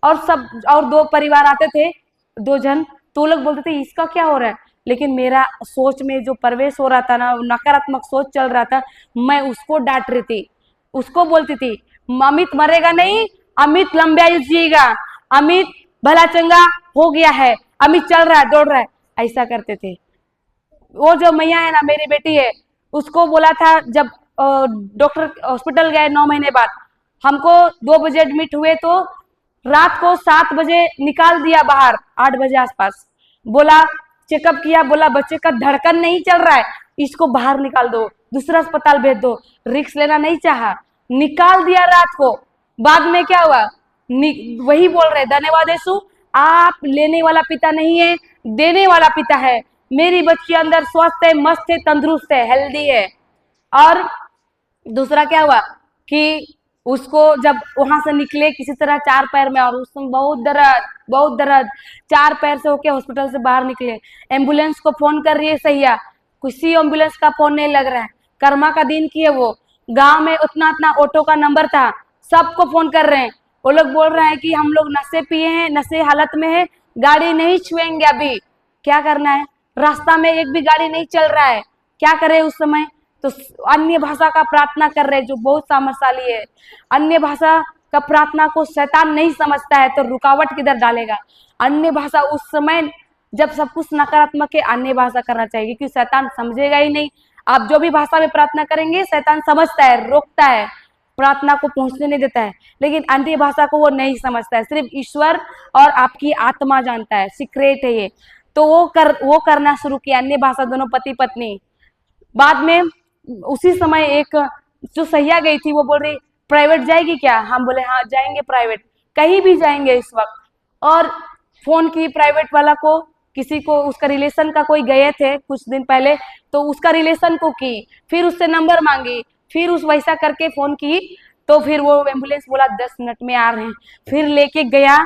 और 2 परिवार आते थे, 2 जन, तो लोग बोलते थे इसका क्या हो रहा है। लेकिन मेरा सोच में जो प्रवेश हो रहा था ना, नकारात्मक सोच चल रहा था, मैं उसको डांट रही थी, उसको बोलती थी अमित मरेगा नहीं, अमित लंबे आयु जिएगा, अमित भला चंगा हो गया है, अमित चल रहा है, दौड़ रहा है, ऐसा करते थे। वो जो मैया है ना, मेरी बेटी है, उसको बोला था जब डॉक्टर हॉस्पिटल गए 9 महीने बाद, हमको 2 बजे एडमिट हुए, तो रात को 7 बजे निकाल दिया बाहर, 8 बजे आसपास। बोला चेकअप किया, बोला बच्चे का धड़कन नहीं चल रहा है, इसको बाहर निकाल दो, दूसरा अस्पताल भेज दो। रिस्क लेना नहीं चाहा, निकाल दिया रात को। बाद में क्या हुआ, वही बोल रहे धन्यवाद यीशु, आप लेने वाला पिता नहीं है, देने वाला पिता है। मेरी बच्ची अंदर स्वस्थ है, मस्त है, तंदुरुस्त है, हेल्दी है। और दूसरा क्या हुआ कि उसको जब वहां से निकले किसी तरह 4 पैर में, और उसमें बहुत दर्द, 4 पैर से होके हॉस्पिटल से बाहर निकले। एम्बुलेंस को फोन कर रही है सैया, किसी एम्बुलेंस का फोन नहीं लग रहा है। कर्मा का दिन की है वो, गांव में उतना ऑटो का नंबर था, सबको फोन कर रहे हैं। वो लोग बोल रहे हैं कि हम लोग नशे पिए हैं, नशे हालत में है, गाड़ी नहीं छुएंगे अभी। क्या करना है, रास्ता में एक भी गाड़ी नहीं चल रहा है, क्या करे उस समय। तो अन्य भाषा का प्रार्थना कर रहे, जो बहुत सामर्थ्यशाली है। अन्य भाषा का प्रार्थना को शैतान नहीं समझता है, तो रुकावट किधर डालेगा। अन्य भाषा उस समय जब सब कुछ नकारात्मक है, अन्य भाषा करना चाहिए, क्योंकि शैतान समझेगा ही नहीं। आप जो भी भाषा में प्रार्थना करेंगे, शैतान समझता है, रोकता है, प्रार्थना को पहुंचने नहीं देता है। लेकिन अन्य भाषा को वो नहीं समझता है, सिर्फ ईश्वर और आपकी आत्मा जानता है, सीक्रेट है ये। तो वो करना शुरू किया, अन्य भाषा, दोनों पति पत्नी। बाद में उसी समय एक जो सैया गई थी, वो बोल रही प्राइवेट जाएगी क्या, हम बोले हाँ जाएंगे प्राइवेट, कहीं भी जाएंगे इस वक्त। और फोन की प्राइवेट वाला को, किसी को उसका रिलेशन का कोई गए थे कुछ दिन पहले, तो उसका रिलेशन को की, फिर उससे नंबर मांगी, फिर उस वैसा करके फोन की। तो फिर वो एम्बुलेंस बोला 10 मिनट में आ रहे हैं, फिर लेके गया।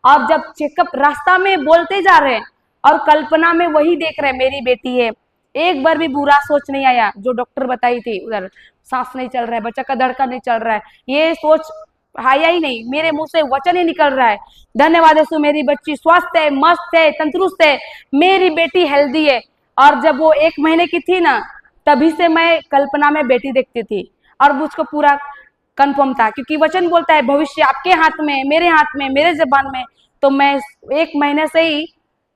और जब चेकअप रास्ता में बोलते जा रहे हैं, और कल्पना में वही देख रहे हैं मेरी बेटी है, एक बार भी बुरा सोच नहीं आया। जो डॉक्टर बताई थी, उधर सांस नहीं चल रहा है, बच्चा का धड़कन नहीं चल रहा है, ये सोच आया ही नहीं, मेरे मुंह से वचन ही निकल रहा है धन्यवाद यीशु, मेरी बच्ची स्वस्थ है, मस्त है, तंदुरुस्त है, मेरी बेटी हेल्दी है। और जब वो 1 महीने की थी ना, तभी से मैं कल्पना में बेटी देखती थी, और मुझको पूरा कंफर्म था, क्योंकि वचन बोलता है भविष्य आपके हाथ में, मेरे हाथ में, मेरे जबान में। तो मैं 1 महीने से ही,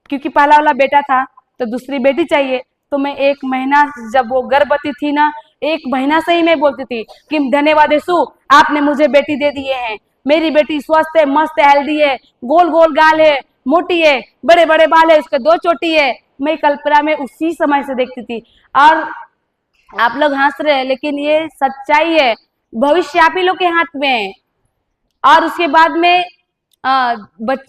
क्योंकि पहला वाला बेटा था तो दूसरी बेटी चाहिए, तो मैं 1 महीना जब वो गर्भवती थी ना, 1 महीना से ही मैं बोलती थी कि धन्यवाद यीशु, आपने मुझे बेटी दे दिए हैं, मेरी बेटी स्वस्थ है, मस्त है, हेल्दी है, गोल गोल गाल है, मोटी है, बड़े बड़े बाल है, उसके 2 चोटी है। मैं कल्पना में उसी समय से देखती थी। और आप लोग हंस रहे हैं, लेकिन ये सच्चाई है, भविष्य आप ही लोग के हाथ में है। और उसके बाद में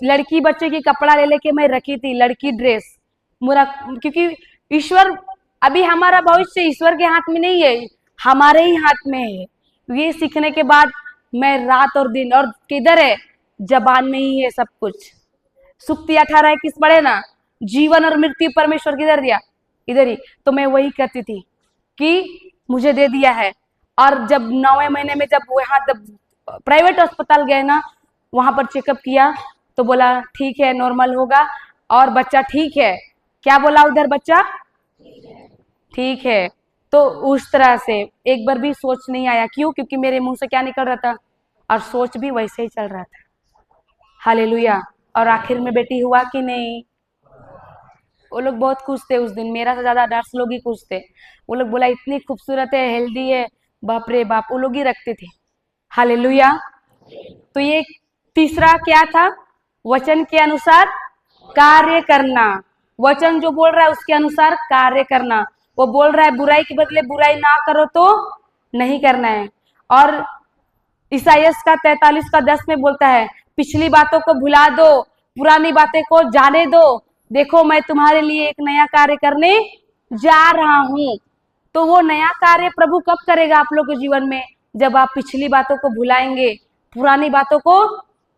लड़की बच्चे की कपड़ा ले लेके मैं रखी थी, लड़की ड्रेस मुरा, क्योंकि ईश्वर, अभी हमारा भविष्य ईश्वर के हाथ में नहीं है, हमारे ही हाथ में है। ये सीखने के बाद मैं रात और दिन, और किधर है, जबान में ही है सब कुछ। सुक्ति 18:21 पढ़े ना, जीवन और मृत्यु परमेश्वर किधर दिया, इधर ही। तो मैं वही कहती थी कि मुझे दे दिया है। और जब 9वें महीने में जब वहां प्राइवेट अस्पताल गए ना, वहां पर चेकअप किया, तो बोला ठीक है, नॉर्मल होगा, और बच्चा ठीक है। क्या बोला उधर, बच्चा ठीक है। तो उस तरह से एक बार भी सोच नहीं आया, क्यों, क्योंकि मेरे मुंह से क्या निकल रहा था, और सोच भी वैसे ही चल रहा था। हालेलुया। और आखिर में बेटी हुआ कि नहीं। वो लोग बहुत खुश थे उस दिन, मेरा से ज्यादा नर्स लोग ही खुश थे। वो लोग बोला इतनी खूबसूरत है, हेल्दी है, बाप रे बाप, वो लोग ही रखते थे। हालेलुया। तो ये तीसरा क्या था, वचन के अनुसार कार्य करना। वचन जो बोल रहा है उसके अनुसार कार्य करना। वो बोल रहा है बुराई के बदले बुराई ना करो तो नहीं करना है। और ईसाइयस का 43:10 में बोलता है पिछली बातों को भुला दो, पुरानी बातें को जाने दो, देखो मैं तुम्हारे लिए एक नया कार्य करने जा रहा हूं। तो वो नया कार्य प्रभु कब करेगा आप लोग के जीवन में, जब आप पिछली बातों को भुलाएंगे, पुरानी बातों को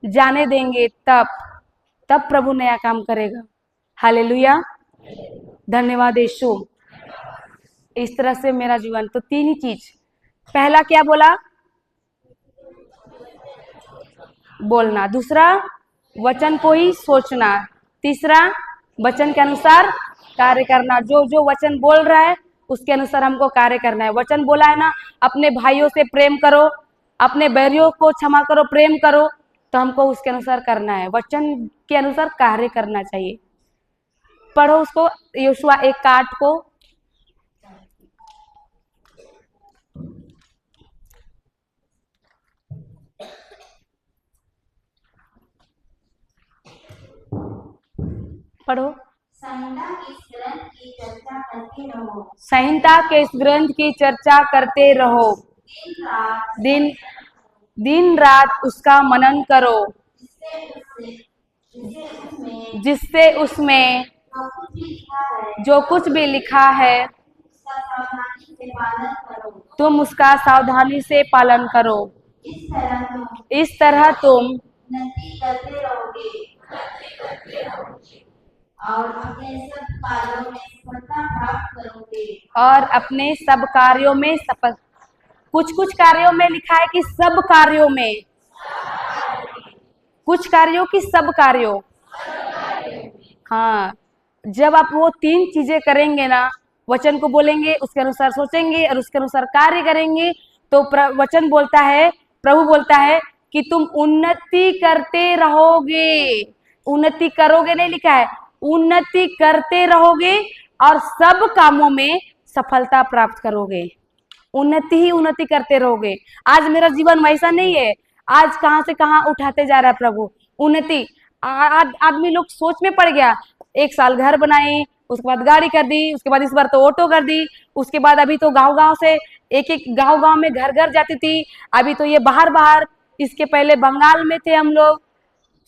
जाने देंगे, तब प्रभु नया काम करेगा। हालेलुया, धन्यवाद यीशु। इस तरह से मेरा जीवन, तो तीन ही चीज, पहला क्या बोला, बोलना, दूसरा वचन को ही सोचना, तीसरा वचन के अनुसार कार्य करना। जो जो वचन बोल रहा है उसके अनुसार हमको कार्य करना है। वचन बोला है ना, अपने भाइयों से प्रेम करो, अपने बैरियों को क्षमा करो, प्रेम करो, तो हमको उसके अनुसार करना है, वचन के अनुसार कार्य करना चाहिए। पढ़ो उसको, यहोशुआ 1:8 को। पढ़ो। संहिता के इस ग्रंथ की चर्चा करते रहो, संहिता के इस ग्रंथ की चर्चा करते रहो, दिन रात, दिन दिन रात उसका मनन करो, जिससे उसमें जो कुछ भी लिखा है उसका सावधानी से पालन करो। तुम उसका सावधानी से पालन करो। इस तरह तुम उन्नति करते रहोगे और अपने सब कार्यों में सफलता प्राप्त करोगे। और अपने सब कार्यों में सफल, कुछ कुछ कार्यों में लिखा है कि सब कार्यों में, कुछ कार्यों की सब कार्यों। हाँ, जब आप वो तीन चीजें करेंगे ना, वचन को बोलेंगे, उसके अनुसार सोचेंगे और उसके अनुसार कार्य करेंगे, तो वचन बोलता है, प्रभु बोलता है कि तुम उन्नति करते रहोगे। उन्नति करोगे नहीं लिखा है, उन्नति करते रहोगे और सब कामों में सफलता प्राप्त करोगे। उन्नति ही उन्नति करते रहोगे। आज मेरा जीवन वैसा नहीं है, आज कहां से कहां उठाते जा रहा है प्रभु। उन्नति, आदमी लोग सोच में पड़ गया, एक साल घर बनाई, उसके बाद गाड़ी कर दी, उसके बाद इस बार तो ऑटो कर दी, उसके बाद अभी तो गांव गांव से एक एक गांव में घर घर जाती थी, अभी तो ये बाहर बाहर, इसके पहले बंगाल में थे हम लोग।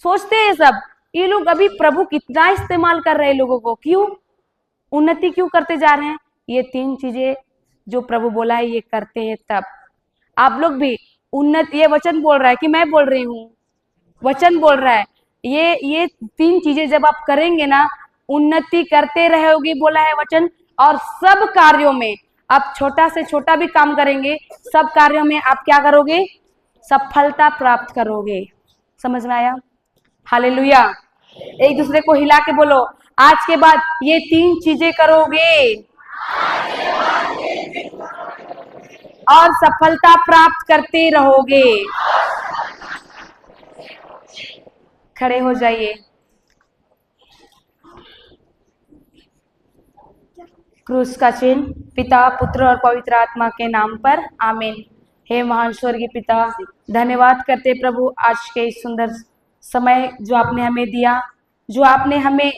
सोचते हैं सब, ये लोग अभी प्रभु कितना इस्तेमाल कर रहे हैं लोगों को, क्यों उन्नति क्यों करते जा रहे हैं। ये तीन चीजें जो प्रभु बोला है ये करते हैं, तब आप लोग भी उन्नति, ये वचन बोल रहा है कि मैं बोल रही हूँ, वचन बोल रहा है, ये तीन चीजें जब आप करेंगे ना, उन्नति करते रहोगे बोला है वचन। और सब कार्यों में, आप छोटा से छोटा भी काम करेंगे, सब कार्यों में आप क्या करोगे, सफलता प्राप्त करोगे। समझ में आया। हालेलुया। एक दूसरे को हिला के बोलो, आज के बाद ये तीन चीजें करोगे और सफलता प्राप्त करते रहोगे। खड़े हो जाइए। क्रूस का चिन्ह। पिता, पुत्र और पवित्र आत्मा के नाम पर आमीन। हे महान स्वर्गीय पिता, धन्यवाद करते प्रभु आज के इस सुंदर समय जो आपने हमें दिया, जो आपने हमें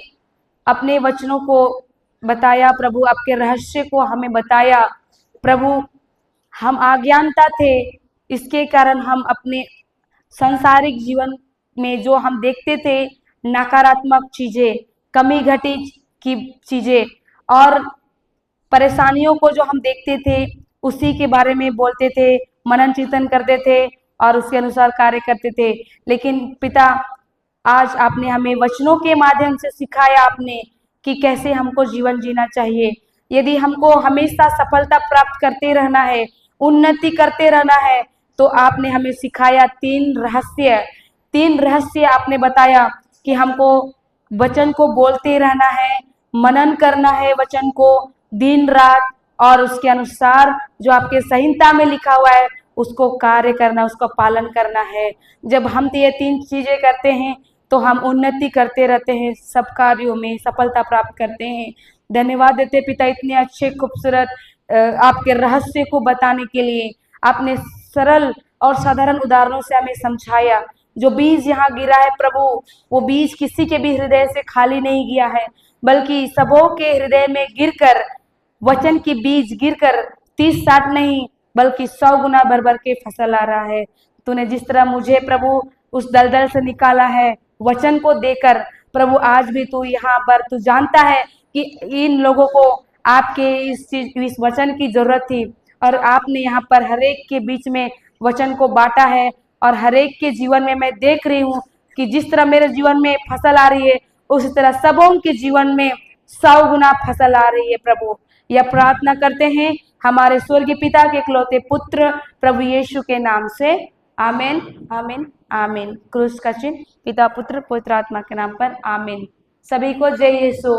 अपने वचनों को बताया प्रभु, आपके रहस्य को हमें बताया प्रभु। हम अज्ञानता थे, इसके कारण हम अपने सांसारिक जीवन में जो हम देखते थे नकारात्मक चीजें, कमी घटी की चीजें और परेशानियों को जो हम देखते थे उसी के बारे में बोलते थे, मनन चिंतन करते थे और उसके अनुसार कार्य करते थे। लेकिन पिता, आज आपने हमें वचनों के माध्यम से सिखाया आपने कि कैसे हमको जीवन जीना चाहिए। यदि हमको हमेशा सफलता प्राप्त करते रहना है, उन्नति करते रहना है, तो आपने हमें सिखाया तीन रहस्य आपने बताया कि हमको वचन को बोलते रहना है, मनन करना है वचन को दिन रात, और उसके अनुसार जो आपके संहिता में लिखा हुआ है उसको कार्य करना, उसको पालन करना है। जब हम ये तीन चीजें करते हैं तो हम उन्नति करते रहते हैं, सब कार्यों में सफलता प्राप्त करते हैं। धन्यवाद देते पिता, इतने अच्छे खूबसूरत आपके रहस्य को बताने के लिए। आपने सरल और साधारण उदाहरणों से हमें समझाया। जो बीज यहाँ गिरा है प्रभु, वो बीज किसी के भी हृदय से खाली नहीं गया है, बल्कि सबों के हृदय में गिरकर, वचन की बीज गिरकर 30-60 नहीं बल्कि 100 गुना भर भर के फसल आ रहा है। तूने जिस तरह मुझे प्रभु उस दलदल से निकाला है वचन को देकर, प्रभु आज भी तू यहाँ पर, तू जानता है कि इन लोगों को आपके इस वचन की जरूरत थी, और आपने यहाँ पर हरेक के बीच में वचन को बांटा है। और हरेक के जीवन में मैं देख रही हूँ कि जिस तरह मेरे जीवन में फसल आ रही है, उसी तरह सबों के जीवन में 100 गुना फसल आ रही है प्रभु। यह प्रार्थना करते हैं हमारे स्वर्गीय पिता के इकलौते पुत्र प्रभु यीशु के नाम से, आमीन आमीन आमीन। क्रूस का चिन्ह पिता पुत्र पवित्र आत्मा के नाम पर, आमीन। सभी को जय यीशु।